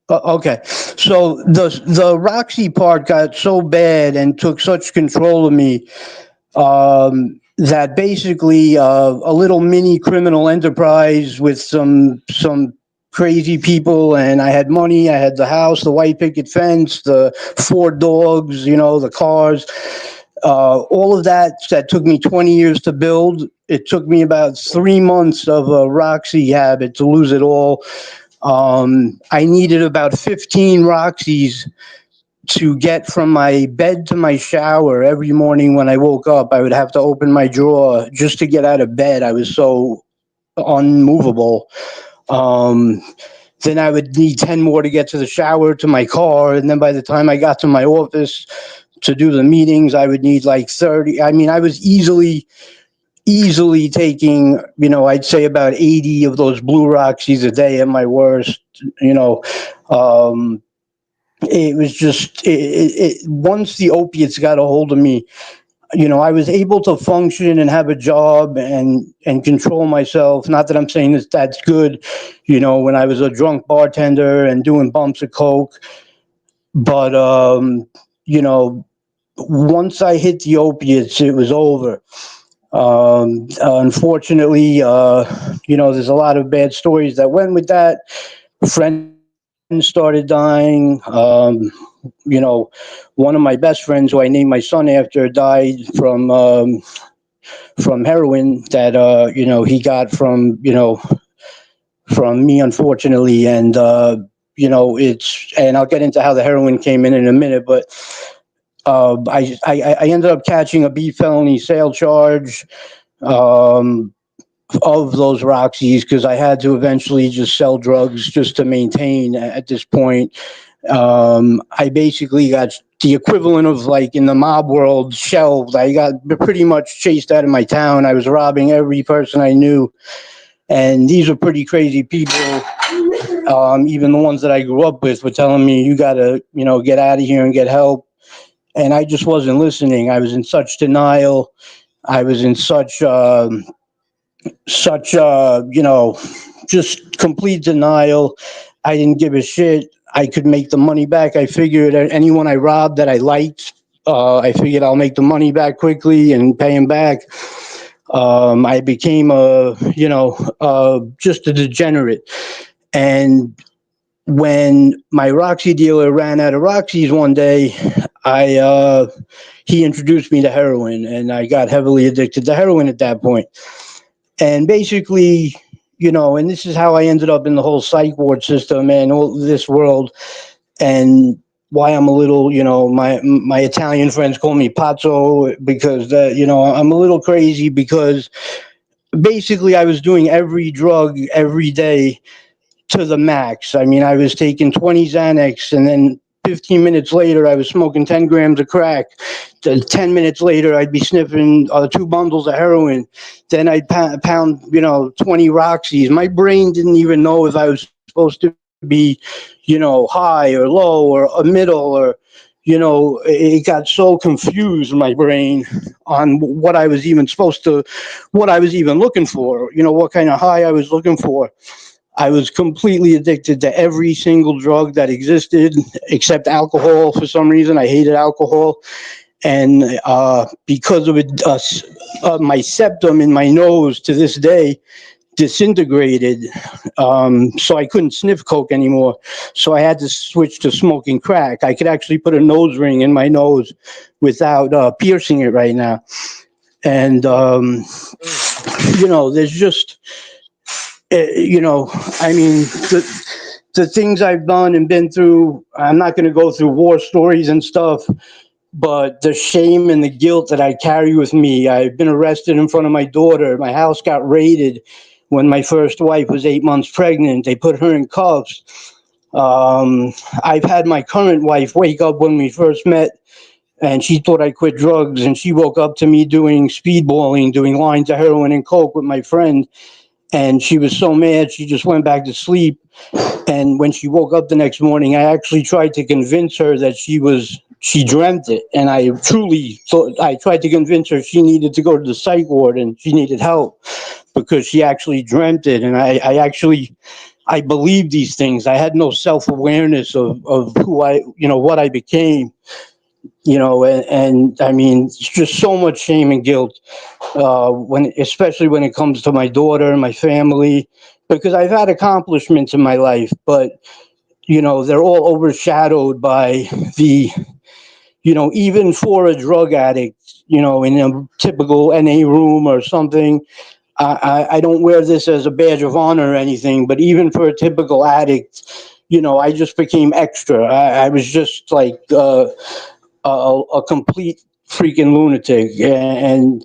Okay. So the Roxy part got so bad and took such control of me, that basically, a little mini criminal enterprise with some crazy people, and I had money, I had the house, the white picket fence, the 4 dogs, you know, the cars, all of that took me 20 years to build. It took me about 3 months of a Roxy habit to lose it all. I needed about 15 Roxys to get from my bed to my shower every morning. When I woke up, I would have to open my drawer just to get out of bed. I was so unmovable. Then I would need 10 more to get to the shower, to my car. And then by the time I got to my office to do the meetings, I would need like 30. I mean, I was easily taking, you know, I'd say about 80 of those blue Roxys a day at my worst, you know. It was just, once the opiates got a hold of me, you know, I was able to function and have a job and control myself. Not that I'm saying that's good, you know, when I was a drunk bartender and doing bumps of coke. But, you know, once I hit the opiates, it was over. Unfortunately, you know, there's a lot of bad stories that went with that. Friends started dying. You know, one of my best friends, who I named my son after, died from heroin that, you know, he got from, you know, from me, unfortunately. And, you know, and I'll get into how the heroin came in a minute, but I ended up catching a B felony sale charge. of those Roxys, because I had to eventually just sell drugs just to maintain at this point. I basically got the equivalent of, like, in the mob world, shelved. I got pretty much chased out of my town. I was robbing every person I knew. And these were pretty crazy people. Even the ones that I grew up with were telling me, you got to, get out of here and get help. And I just wasn't listening. I was in such denial. I was in such just complete denial. I didn't give a shit. I could make the money back. I figured anyone I robbed that I liked, I figured I'll make the money back quickly and pay him back. I became just a degenerate. And when my Roxy dealer ran out of Roxys one day, he introduced me to heroin, and I got heavily addicted to heroin at that point. And basically, and this is how I ended up in the whole psych ward system and all this world, and why I'm a little, my Italian friends call me pazzo, because I'm a little crazy, because basically I was doing every drug every day to the max. I mean, I was taking 20 Xanax, and then 15 minutes later, I was smoking 10 grams of crack. 10 minutes later, I'd be sniffing 2 bundles of heroin. Then I'd pound 20 Roxys. My brain didn't even know if I was supposed to be, high or low or a middle, or, it got so confused, my brain, on what I was even what I was even looking for, what kind of high I was looking for. I was completely addicted to every single drug that existed except alcohol. For some reason, I hated alcohol. And because of it, my septum in my nose to this day disintegrated. So I couldn't sniff coke anymore. So I had to switch to smoking crack. I could actually put a nose ring in my nose without piercing it right now. And, there's just... I mean, the things I've done and been through, I'm not going to go through war stories and stuff, but the shame and the guilt that I carry with me. I've been arrested in front of my daughter. My house got raided when my first wife was 8 months pregnant. They put her in cuffs. I've had my current wife wake up when we first met, and she thought I quit drugs, and she woke up to me doing speedballing, doing lines of heroin and coke with my friend. And she was so mad, she just went back to sleep. And when she woke up the next morning, I actually tried to convince her that she dreamt it. And I truly thought, I tried to convince her she needed to go to the psych ward and she needed help, because she actually dreamt it. And I believed these things. I had no self-awareness of who what I became. And I mean, it's just so much shame and guilt, especially when it comes to my daughter and my family, because I've had accomplishments in my life, but, they're all overshadowed by the, even for a drug addict, in a typical NA room or something, I don't wear this as a badge of honor or anything, but even for a typical addict, I just became extra. I was just like, a complete freaking lunatic. And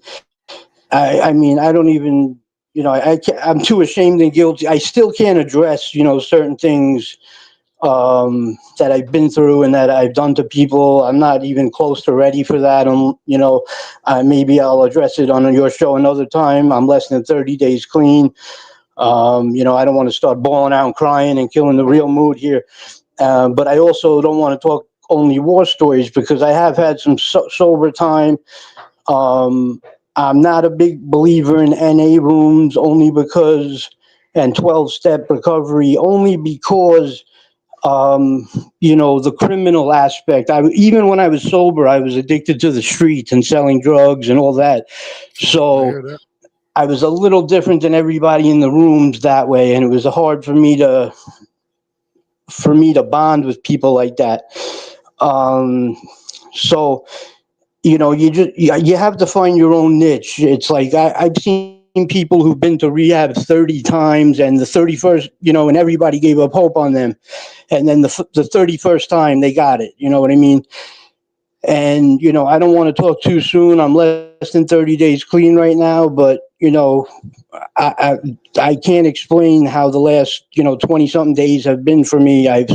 I mean, I don't even, I'm too ashamed and guilty. I still can't address, certain things that I've been through and that I've done to people. I'm not even close to ready for that. Maybe I'll address it on your show another time. I'm less than 30 days clean. I don't want to start bawling out and crying and killing the real mood here. But I also don't want to talk only war stories, because I have had some sober time. I'm not a big believer in NA rooms, only because, and 12-step recovery, only because, the criminal aspect. Even when I was sober, I was addicted to the streets and selling drugs and all that. So I was a little different than everybody in the rooms that way, and it was hard for me to bond with people like that. So, you have to find your own niche. It's like, I've seen people who've been to rehab 30 times, and the 31st, and everybody gave up hope on them. And then the 31st time they got it, you know what I mean? And, I don't want to talk too soon. I'm less than 30 days clean right now, but, you know, I can't explain how the last, 20 something days have been for me. I've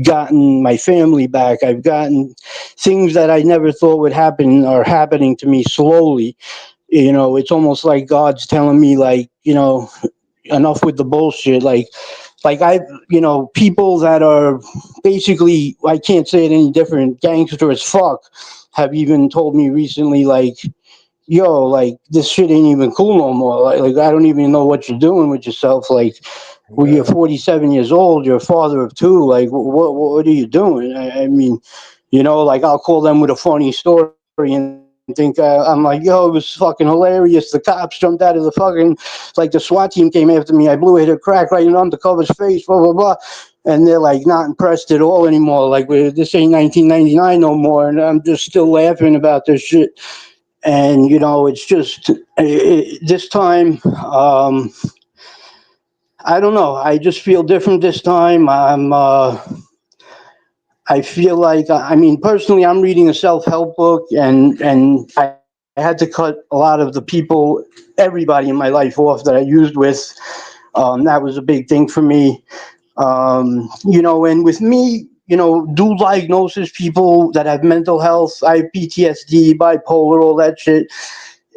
gotten my family back. I've gotten things that I never thought would happen are happening to me slowly. It's almost like God's telling me, like, enough with the bullshit. Like people that are basically, I can't say it any different, gangster as fuck, have even told me recently, like, yo, like, this shit ain't even cool no more. Like I don't even know what you're doing with yourself. Like, well, you're 47 years old, you're a father of two. Like, what are you doing? I mean, like, I'll call them with a funny story and think, I'm like, yo, it was fucking hilarious. The cops jumped out of the fucking, like, the SWAT team came after me. I blew a hit of crack right in undercover's face, blah, blah, blah. And they're, like, not impressed at all anymore. Like, this ain't 1999 no more. And I'm just still laughing about this shit. And, it's just, this time, I don't know. I just feel different this time. I feel like, I mean, personally, I'm reading a self-help book, and I had to cut a lot of the people, everybody in my life off that I used with. That was a big thing for me. And with me, dual diagnosis, people that have mental health, I have PTSD, bipolar, all that shit.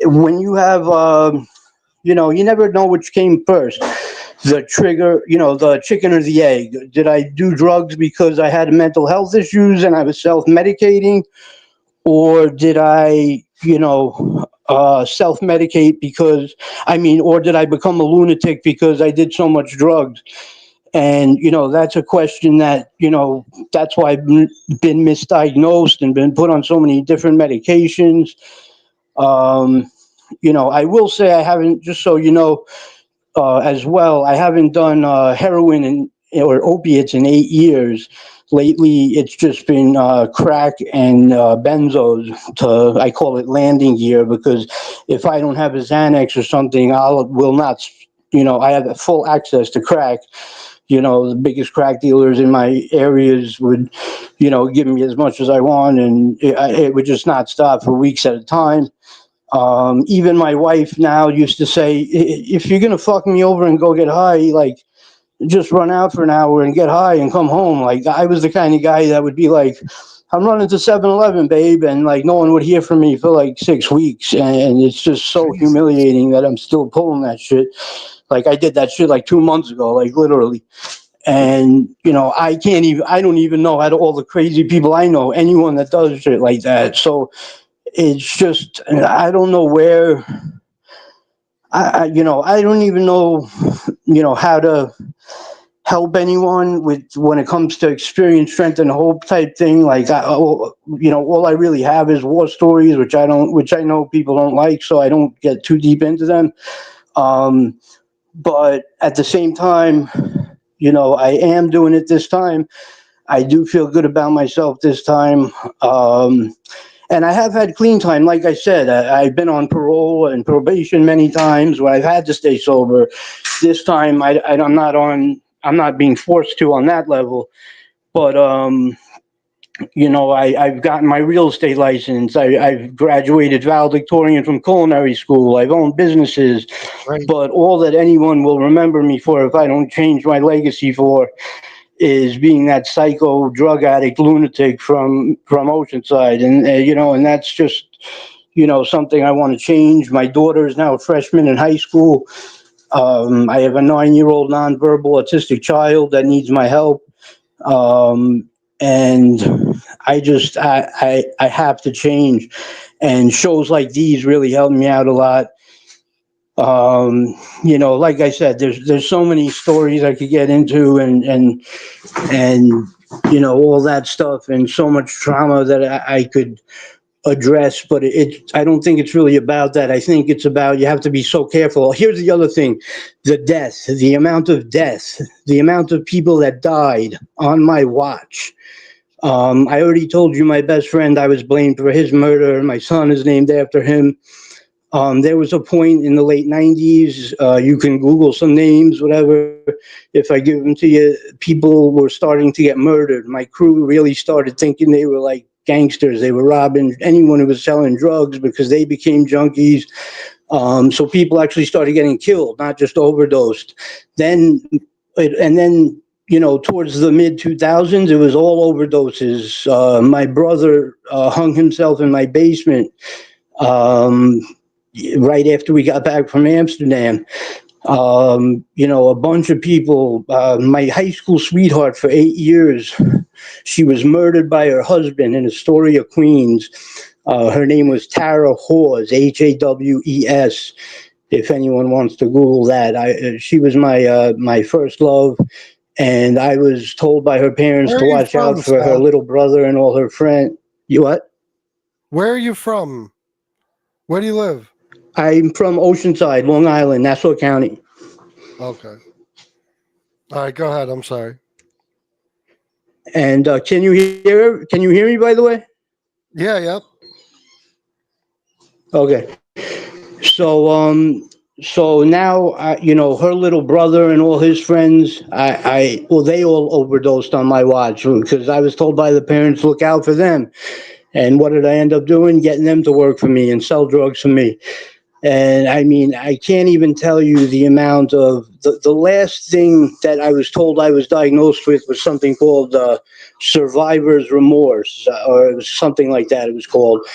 When you have, you never know which came first. The trigger, the chicken or the egg. Did I do drugs because I had mental health issues and I was self-medicating? Or did I, self-medicate because, or did I become a lunatic because I did so much drugs? And, that's a question that, that's why I've been misdiagnosed and been put on so many different medications. I will say I haven't, just so you know, as well, I haven't done heroin or opiates in 8 years. Lately, it's just been crack and benzos. I call it landing gear, because if I don't have a Xanax or something, will not. I have full access to crack. The biggest crack dealers in my areas would, give me as much as I want, and it would just not stop for weeks at a time. Even my wife now used to say, if you're going to fuck me over and go get high, like, just run out for an hour and get high and come home. Like, I was the kind of guy that would be like, I'm running to 7-Eleven, babe. And, like, no one would hear from me for like 6 weeks. And it's just so humiliating that I'm still pulling that shit. Like, I did that shit like 2 months ago, like, literally. And, I don't even know out of all the crazy people I know, anyone that does shit like that. So, it's just, I don't know where, I don't even know, how to help anyone with when it comes to experience, strength, and hope type thing. Like, all I really have is war stories, which I know people don't like, so I don't get too deep into them. But at the same time, I am doing it this time. I do feel good about myself this time. And I have had clean time. Like I said, I've been on parole and probation many times where I've had to stay sober. This time, I'm not being forced to on that level. But, I've gotten my real estate license. I've graduated valedictorian from culinary school. I've owned businesses. Right. But all that anyone will remember me for, if I don't change my legacy for, is being that psycho drug addict lunatic from Oceanside. And, and that's just, something I want to change. My daughter is now a freshman in high school. I have a 9-year-old nonverbal autistic child that needs my help. And I have to change. And shows like these really help me out a lot. Like I said, there's so many stories I could get into, and all that stuff, and so much trauma that I could address, but I don't think it's really about that. I think it's about, you have to be so careful. Here's the other thing, the amount of people that died on my watch. I already told you my best friend, I was blamed for his murder. My son is named after him. There was a point in the late 90s, you can Google some names, whatever. If I give them to you, people were starting to get murdered. My crew really started thinking they were like gangsters. They were robbing anyone who was selling drugs because they became junkies. So people actually started getting killed, not just overdosed. Then, and then, towards the mid 2000s, it was all overdoses. My brother hung himself in my basement right after we got back from Amsterdam. A bunch of people, my high school sweetheart for 8 years, she was murdered by her husband in Astoria, Queens. Her name was Tara Hawes, Hawes. If anyone wants to Google that, she was my first love, and I was told by her parents Where to are you watch from, out for her Sal? little brother and all her friends. You what? Where are you from? Where do you live? I'm from Oceanside, Long Island, Nassau County. Okay. All right, go ahead. I'm sorry. And can you hear? Can you hear me? By the way. Yeah, yep. Okay. So now, her little brother and all his friends, they all overdosed on my watch because I was told by the parents, look out for them. And what did I end up doing? Getting them to work for me and sell drugs for me. And I mean, I can't even tell you the amount of the last thing that I was told I was diagnosed with was something called survivor's remorse, or it was something like that. It was called.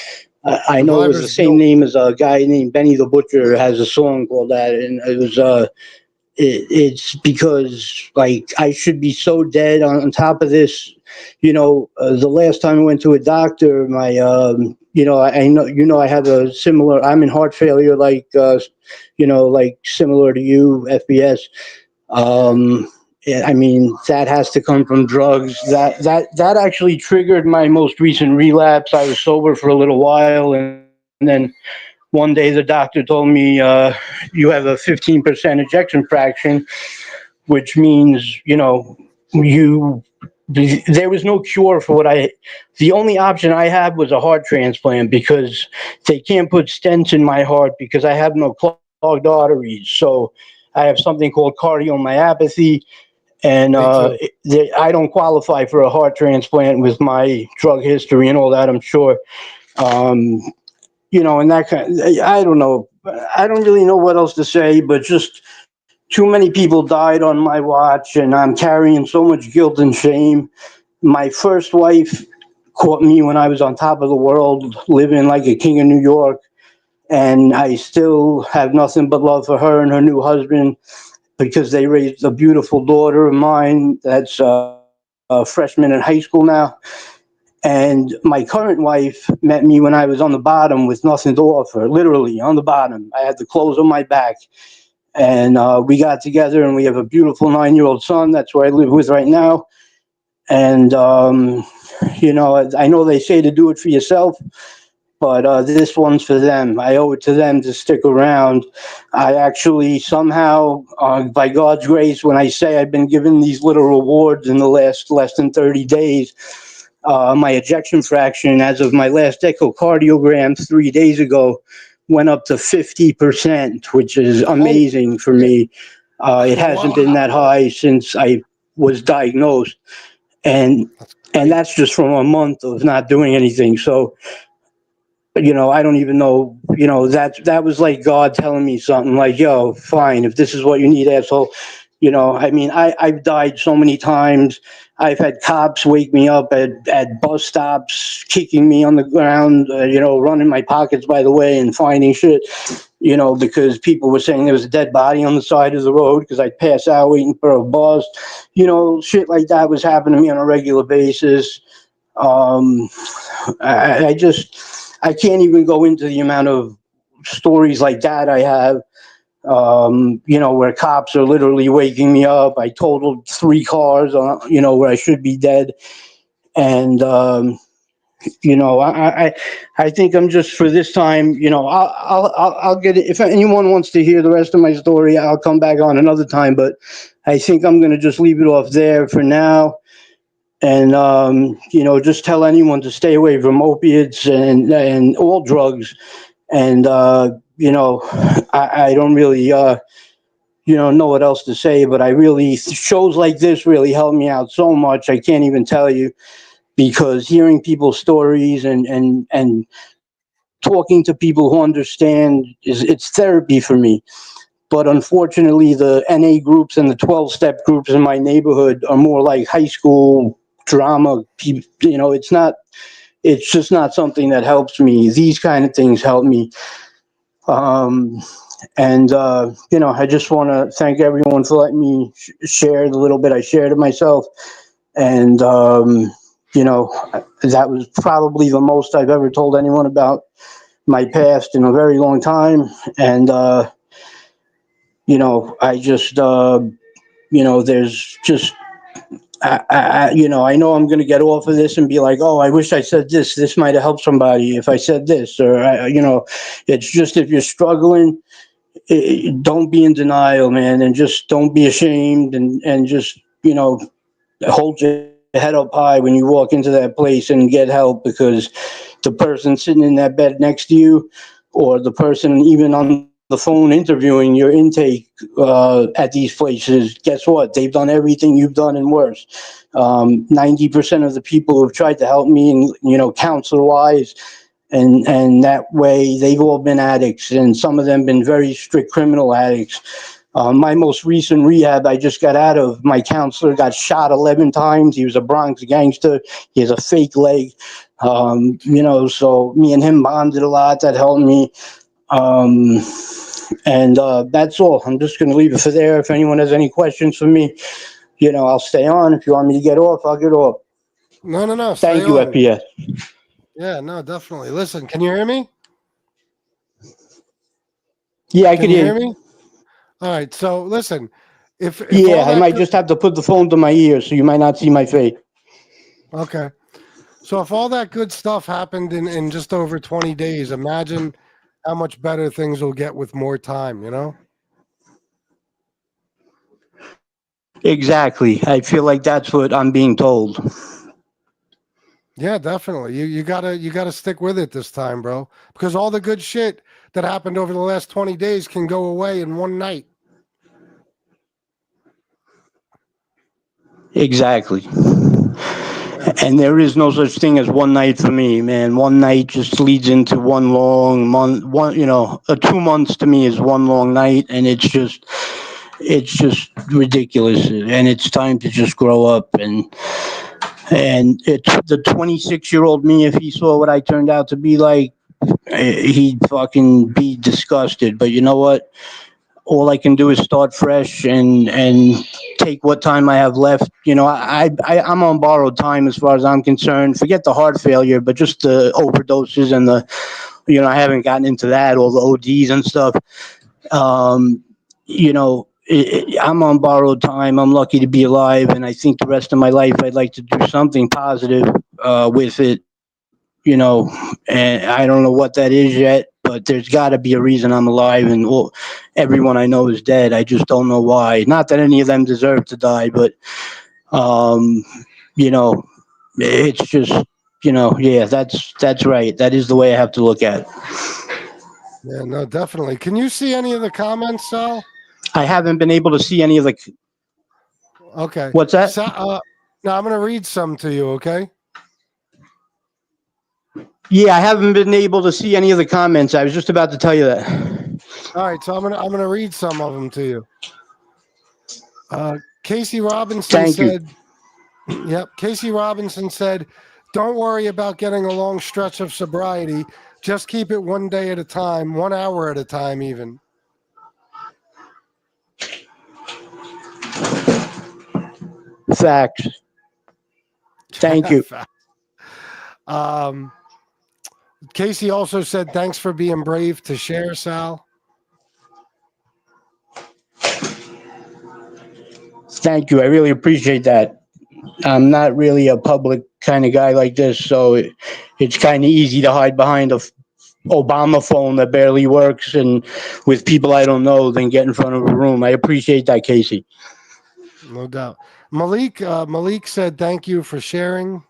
I know it was the Survivor's same guilt. name as a guy named Benny the Butcher has a song called that, and it was it's because like I should be so dead. On top of this, the last time I went to a doctor, my I know I have a similar. I'm in heart failure, like like similar to you, FBS. I mean, that has to come from drugs. That actually triggered my most recent relapse. I was sober for a little while, and then one day the doctor told me, you have a 15% ejection fraction, which means, there was no cure for the only option I had was a heart transplant because they can't put stents in my heart because I have no clogged arteries. So I have something called cardiomyopathy, and Me too. I don't qualify for a heart transplant with my drug history and all that, I'm sure. Um, and that kind I don't know. I don't really know what else to say, but just too many people died on my watch, and I'm carrying so much guilt and shame. My first wife caught me when I was on top of the world, living like a king in New York, and I still have nothing but love for her and her new husband because they raised a beautiful daughter of mine that's a freshman in high school now. And my current wife met me when I was on the bottom with nothing to offer, literally on the bottom. I had the clothes on my back. And we got together, and we have a beautiful 9-year-old son. That's where I live with right now. And, I know they say to do it for yourself, but this one's for them. I owe it to them to stick around. I actually somehow, by God's grace, when I say I've been given these little rewards in the last less than 30 days, my ejection fraction as of my last echocardiogram 3 days ago went up to 50%, which is amazing for me. It hasn't been that high since I was diagnosed. And that's just from a month of not doing anything. So, I don't even know, that was like God telling me something like, yo, fine, if this is what you need, asshole. I mean, I've died so many times. I've had cops wake me up at bus stops, kicking me on the ground, running my pockets, by the way, and finding shit, because people were saying there was a dead body on the side of the road because I'd pass out waiting for a bus. Shit like that was happening to me on a regular basis. I can't even go into the amount of stories like that I have. Where cops are literally waking me up. I totaled 3 cars, where I should be dead. And, I think I'm just for this time, I'll get it. If anyone wants to hear the rest of my story, I'll come back on another time, but I think I'm going to just leave it off there for now. And, just tell anyone to stay away from opiates and all drugs. And, I don't really, know what else to say, but shows like this really helped me out so much. I can't even tell you, because hearing people's stories and talking to people who understand it's therapy for me. But unfortunately, the NA groups and the 12-step groups in my neighborhood are more like high school drama. You know, it's just not something that helps me. These kind of things help me. You know, I just want to thank everyone for letting me share the little bit I shared of myself. And, you know, that was probably the most I've ever told anyone about my past in a very long time. And, you know, I just, you know, there's just, you know, I know I'm going to get off of this and be like, oh, I wish I said this. This might have helped somebody if I said this. Or, you know, it's just if you're struggling, don't be in denial, man, and just don't be ashamed, and just, you know, hold your head up high when you walk into that place and get help, because the person sitting in that bed next to you, or the person even on the phone interviewing your intake at these places, guess what? They've done everything you've done and worse. 90% of the people who've tried to help me, and, you know, counselor-wise, and that way they've all been addicts, and some of them been very strict criminal addicts. My most recent rehab I just got out of, my counselor got shot 11 times. He was a Bronx gangster. He has a fake leg. You know, so me and him bonded a lot. That helped me. That's all. I'm just going to leave it for there. If anyone has any questions for me, you know, I'll stay on. If you want me to get off, I'll get off. No. Thank you, on. FPS. Yeah, no, definitely. Listen, can you hear me? Yeah, I Can can you hear hear you. me? All right. So listen, if Yeah, all I that might just have to put the phone to my ear so you might not see my face. okay. So if all that good stuff happened in just over 20 days, imagine how much better things will get with more time, you know? Exactly. I feel like that's what I'm being told. Yeah, definitely. You gotta stick with it this time, bro. Because all the good shit that happened over the last 20 days can go away in one night. Exactly. And there is no such thing as one night for me, man. One night just leads into one long month. You know, 2 months to me is one long night, and it's just ridiculous. And it's time to just grow up. And it's the 26-year-old me. If he saw what I turned out to be like, he'd fucking be disgusted. But you know what? All I can do is start fresh and take what time I have left. You know, I'm on borrowed time as far as I'm concerned. Forget the heart failure, but just the overdoses and the, you know, I haven't gotten into that, all the ODs and stuff. You know, I'm on borrowed time. I'm lucky to be alive, and I think the rest of my life I'd like to do something positive with it. You know, and I don't know what that is yet, but there's got to be a reason I'm alive, and well, everyone I know is dead. I just don't know why. Not that any of them deserve to die, but you know, it's just, you know, yeah, that's right. That is the way I have to look at it. Yeah, no, definitely. Can you see any of the comments, Sal? I haven't been able to see any of the. Okay. What's that? Now I'm gonna read some to you, okay? Yeah, I haven't been able to see any of the comments. I was just about to tell you that. All right, so I'm gonna read some of them to you. Casey Robinson Thank you. said, "Yep." Casey Robinson said, "Don't worry about getting a long stretch of sobriety. Just keep it one day at a time, 1 hour at a time, even." Facts. Thank you. Casey also said, "Thanks for being brave to share, Sal." Thank you. I really appreciate that. I'm not really a public kind of guy like this, so it's kind of easy to hide behind a Obama phone that barely works and with people I don't know than get in front of a room. I appreciate that, Casey. No doubt. Malik said, "Thank you for sharing."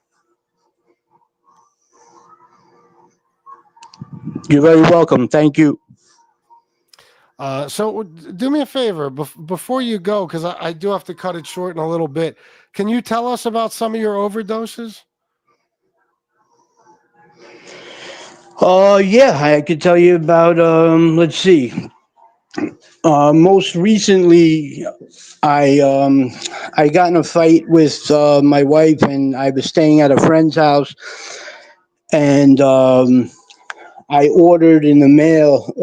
You're very welcome. Thank you. So do me a favor before you go, because I do have to cut it short in a little bit. Can you tell us about some of your overdoses? Yeah, I could tell you about, let's see. Most recently, I got in a fight with my wife, and I was staying at a friend's house, and I ordered in the mail.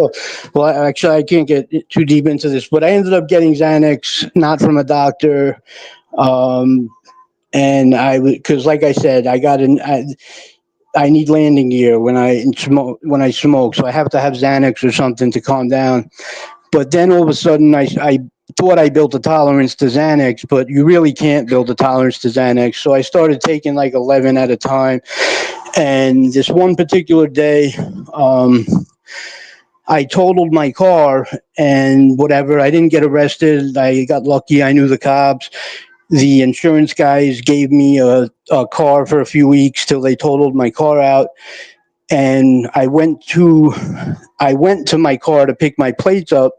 Well, actually, I can't get too deep into this, but I ended up getting Xanax, not from a doctor. Um, and because like I said, I need landing gear when I smoke, so I have to have Xanax or something to calm down. But then all of a sudden, I thought I built a tolerance to Xanax, but you really can't build a tolerance to Xanax. So I started taking like 11 at a time. And this one particular day, um, I totaled my car and whatever. I didn't get arrested. I got lucky. I knew the cops. The insurance guys gave me a car for a few weeks till they totaled my car out. And I went to my car to pick my plates up,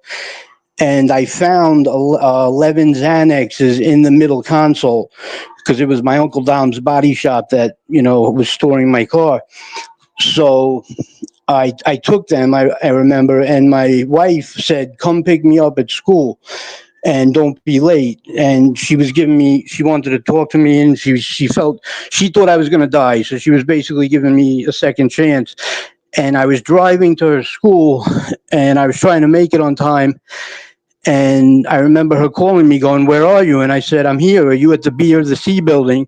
and I found 11 Xanaxes in the middle console because it was my Uncle Dom's body shop that, was storing my car. So I took them, I remember, and my wife said, come pick me up at school and don't be late. And she wanted to talk to me, and she thought I was going to die. So she was basically giving me a second chance. And I was driving to her school, and I was trying to make it on time. And I remember her calling me going, where are you? And I said, I'm here. Are you at the B or the C building?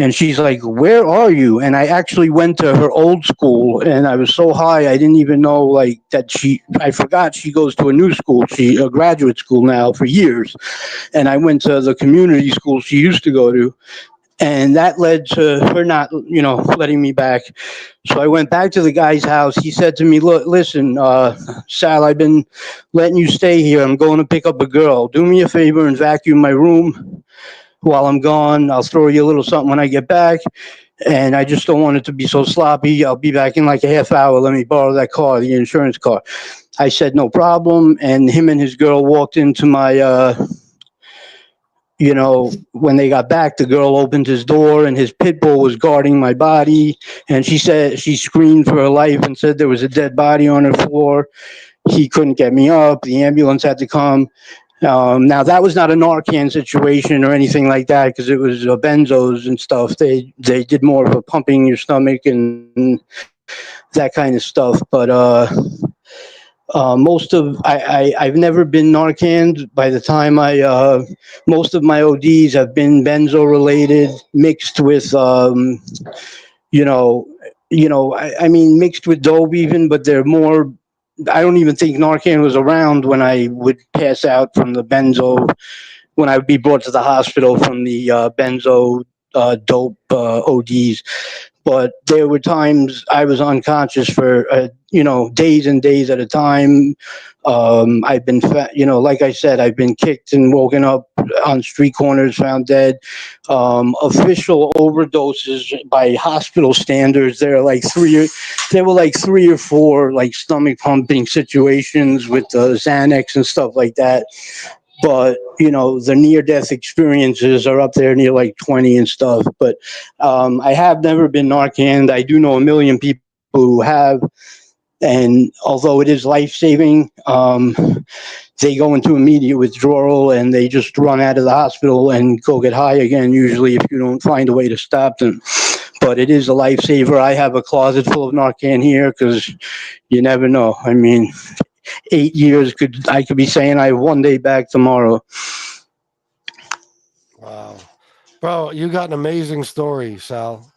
And she's like, where are you? And I actually went to her old school, and I was so high I didn't even know like that I forgot she goes to a new school, a graduate school now for years. And I went to the community school she used to go to. And that led to her not, letting me back. So I went back to the guy's house. He said to me, look, listen, Sal, I've been letting you stay here. I'm going to pick up a girl. Do me a favor and vacuum my room while I'm gone. I'll throw you a little something when I get back. And I just don't want it to be so sloppy. I'll be back in like a half hour. Let me borrow that car, the insurance car. I said, no problem. And him and his girl walked into my, when they got back, the girl opened his door and his pit bull was guarding my body. And she said, she screamed for her life and said there was a dead body on her floor. He couldn't get me up. The ambulance had to come. Now that was not a Narcan situation or anything like that, because it was benzos and stuff. They did more of a pumping your stomach and that kind of stuff. But I've never been Narcan. By the time most of my ODs have been benzo related, mixed with mixed with dope even, but they're more. I don't even think Narcan was around when I would pass out from the benzo, when I would be brought to the hospital from the benzo dope ODs. But there were times I was unconscious for, days and days at a time. I've been, like I said, I've been kicked and woken up on street corners, found dead. Official overdoses by hospital standards, there were like three or four like stomach pumping situations with Xanax and stuff like that. But the near-death experiences are up there near like 20 and stuff. But I have never been Narcan. I do know a million people who have, and although it is life-saving, they go into immediate withdrawal and they just run out of the hospital and go get high again, usually, if you don't find a way to stop them. But it is a lifesaver. I have a closet full of Narcan here because you never know. I mean, 8 years I could be saying I have 1 day back tomorrow. Wow. Bro, you got an amazing story, Sal.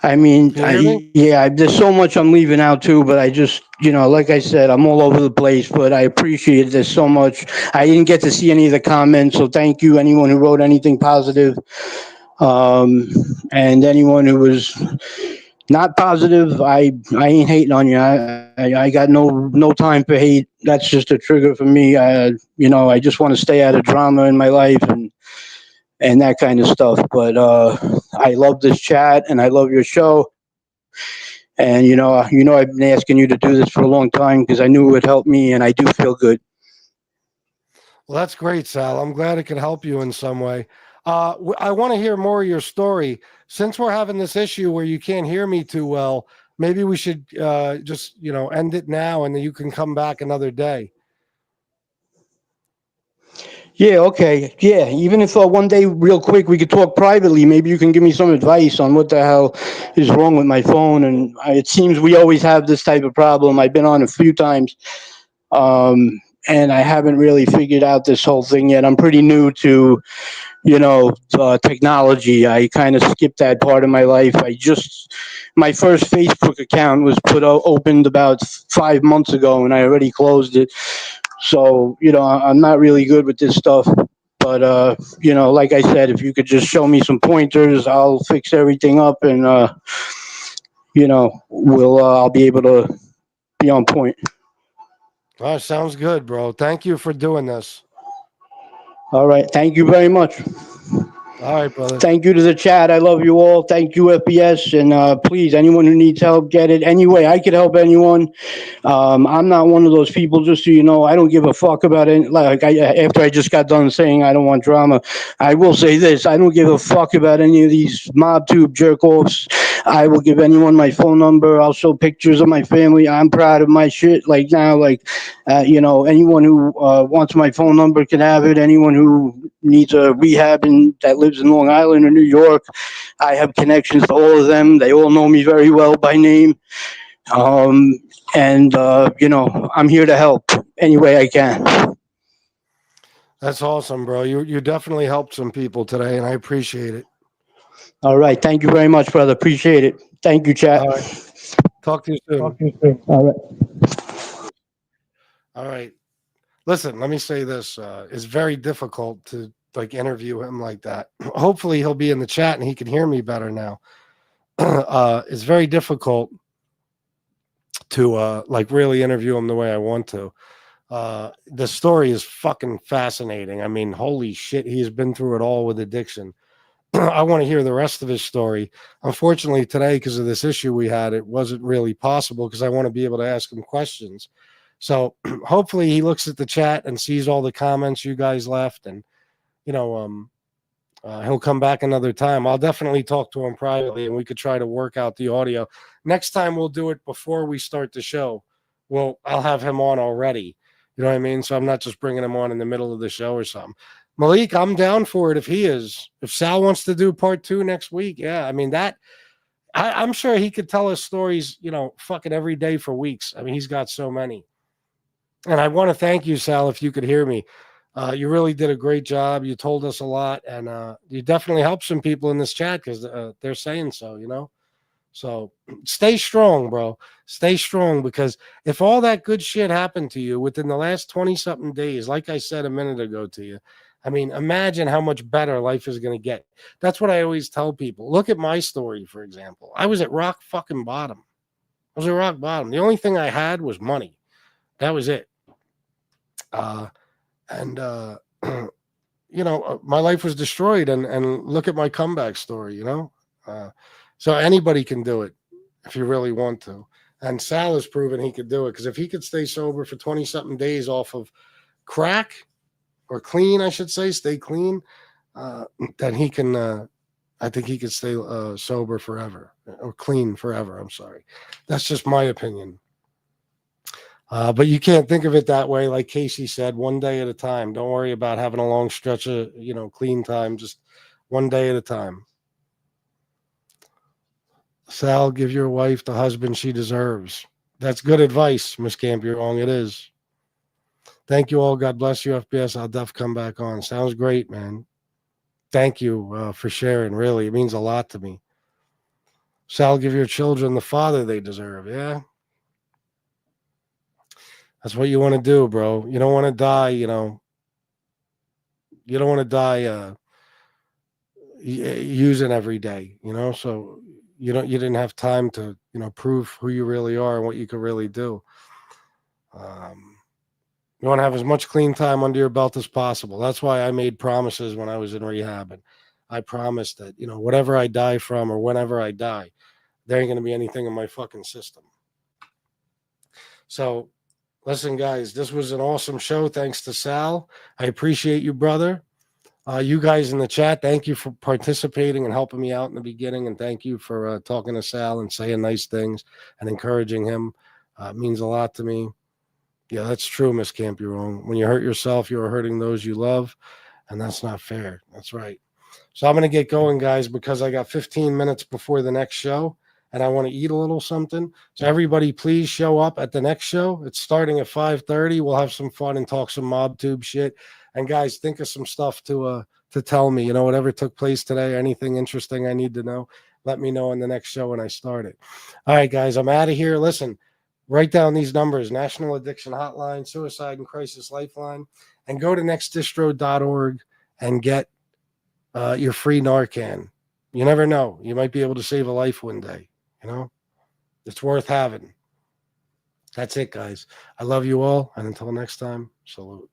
I mean, there's so much I'm leaving out too, but I just, like I said, I'm all over the place, but I appreciate this so much. I didn't get to see any of the comments, so thank you, anyone who wrote anything positive. And anyone who was not positive, I ain't hating on you. I got no time for hate. That's just a trigger for me. I just want to stay out of drama in my life and that kind of stuff. But I love this chat and I love your show. And I've been asking you to do this for a long time because I knew it would help me, and I do feel good. Well, that's great, Sal. I'm glad it could help you in some way. I want to hear more of your story. Since we're having this issue where you can't hear me too well, maybe we should just, end it now, and then you can come back another day. Yeah, okay. Yeah, even if one day, real quick, we could talk privately, maybe you can give me some advice on what the hell is wrong with my phone. And it seems we always have this type of problem. I've been on a few times, and I haven't really figured out this whole thing yet. I'm pretty new to, technology. I kind of skipped that part of my life. My first Facebook account was opened about 5 months ago, and I already closed it. So, I'm not really good with this stuff. But, like I said, if you could just show me some pointers, I'll fix everything up, and, I'll be able to be on point. Oh, sounds good, bro. Thank you for doing this. All right. Thank you very much. All right, brother. Thank you to the chat. I love you all. Thank you, FPS. And please, anyone who needs help, get it. Any way I could help anyone. I'm not one of those people, just so you know, I don't give a fuck about it. After I just got done saying I don't want drama, I will say this. I don't give a fuck about any of these mob tube jerk offs. I will give anyone my phone number. I'll show pictures of my family. I'm proud of my shit. Anyone who wants my phone number can have it. Anyone who needs a rehab that lives in Long Island or New York, I have connections to all of them. They all know me very well by name. I'm here to help any way I can. That's awesome, bro. You definitely helped some people today, and I appreciate it. All right. Thank you very much, brother. Appreciate it. Thank you, chat. All right. Talk to you soon. All right. All right. Listen, let me say this. It's very difficult to interview him like that. Hopefully he'll be in the chat and he can hear me better now. It's very difficult to really interview him the way I want to. The story is fucking fascinating. I mean, holy shit, he's been through it all with addiction. I want to hear the rest of his story. Unfortunately, today, because of this issue we had, it wasn't really possible because I want to be able to ask him questions. So hopefully he looks at the chat and sees all the comments you guys left, and he'll come back another time. I'll definitely talk to him privately, and we could try to work out the audio. Next time we'll do it before we start the show. I'll have him on already. You know what I mean? So I'm not just bringing him on in the middle of the show or something. Malik, I'm down for it if he is. If Sal wants to do part 2 next week, yeah. I mean, I'm sure he could tell us stories, fucking every day for weeks. I mean, he's got so many. And I want to thank you, Sal, if you could hear me. You really did a great job. You told us a lot, and you definitely helped some people in this chat because they're saying so, So stay strong, bro. Stay strong, because if all that good shit happened to you within the last 20-something days, like I said a minute ago to you, I mean, imagine how much better life is going to get. That's what I always tell people. Look at my story, for example. I was at rock fucking bottom. I was at rock bottom. The only thing I had was money. That was it. My life was destroyed, and look at my comeback story, So anybody can do it if you really want to. And Sal has proven he could do it, because if he could stay sober for 20-something days off of crack, or clean, I should say, stay clean, then he can, I think he could stay sober forever, or clean forever. I'm sorry. That's just my opinion. But you can't think of it that way. Like Casey said, one day at a time. Don't worry about having a long stretch of, clean time. Just one day at a time. Sal, give your wife the husband she deserves. That's good advice, Miss Campion. It is. Thank you all. God bless you, FPS. I'll def come back on. Sounds great, man. Thank you for sharing. Really, it means a lot to me. Sal, give your children the father they deserve. Yeah. That's what you want to do, bro. You don't want to die, You don't want to die using every day, So you didn't have time to, prove who you really are and what you could really do. You want to have as much clean time under your belt as possible. That's why I made promises when I was in rehab. And I promised that, whatever I die from or whenever I die, there ain't going to be anything in my fucking system. So, listen, guys, this was an awesome show. Thanks to Sal. I appreciate you, brother. You guys in the chat, thank you for participating and helping me out in the beginning. And thank you for talking to Sal and saying nice things and encouraging him. It means a lot to me. Yeah, that's true, Miss Can't Be Wrong. When you hurt yourself, you are hurting those you love. And that's not fair. That's right. So I'm going to get going, guys, because I got 15 minutes before the next show. And I want to eat a little something. So everybody, please show up at the next show. It's starting at 5:30. We'll have some fun and talk some mob tube shit. And guys, think of some stuff to tell me. You know, whatever took place today, anything interesting I need to know, let me know in the next show when I start it. All right, guys, I'm out of here. Listen, write down these numbers: National Addiction Hotline, Suicide and Crisis Lifeline, and go to nextdistro.org and get your free Narcan. You never know. You might be able to save a life one day. You know, it's worth having. That's it, guys. I love you all. And until next time, salute.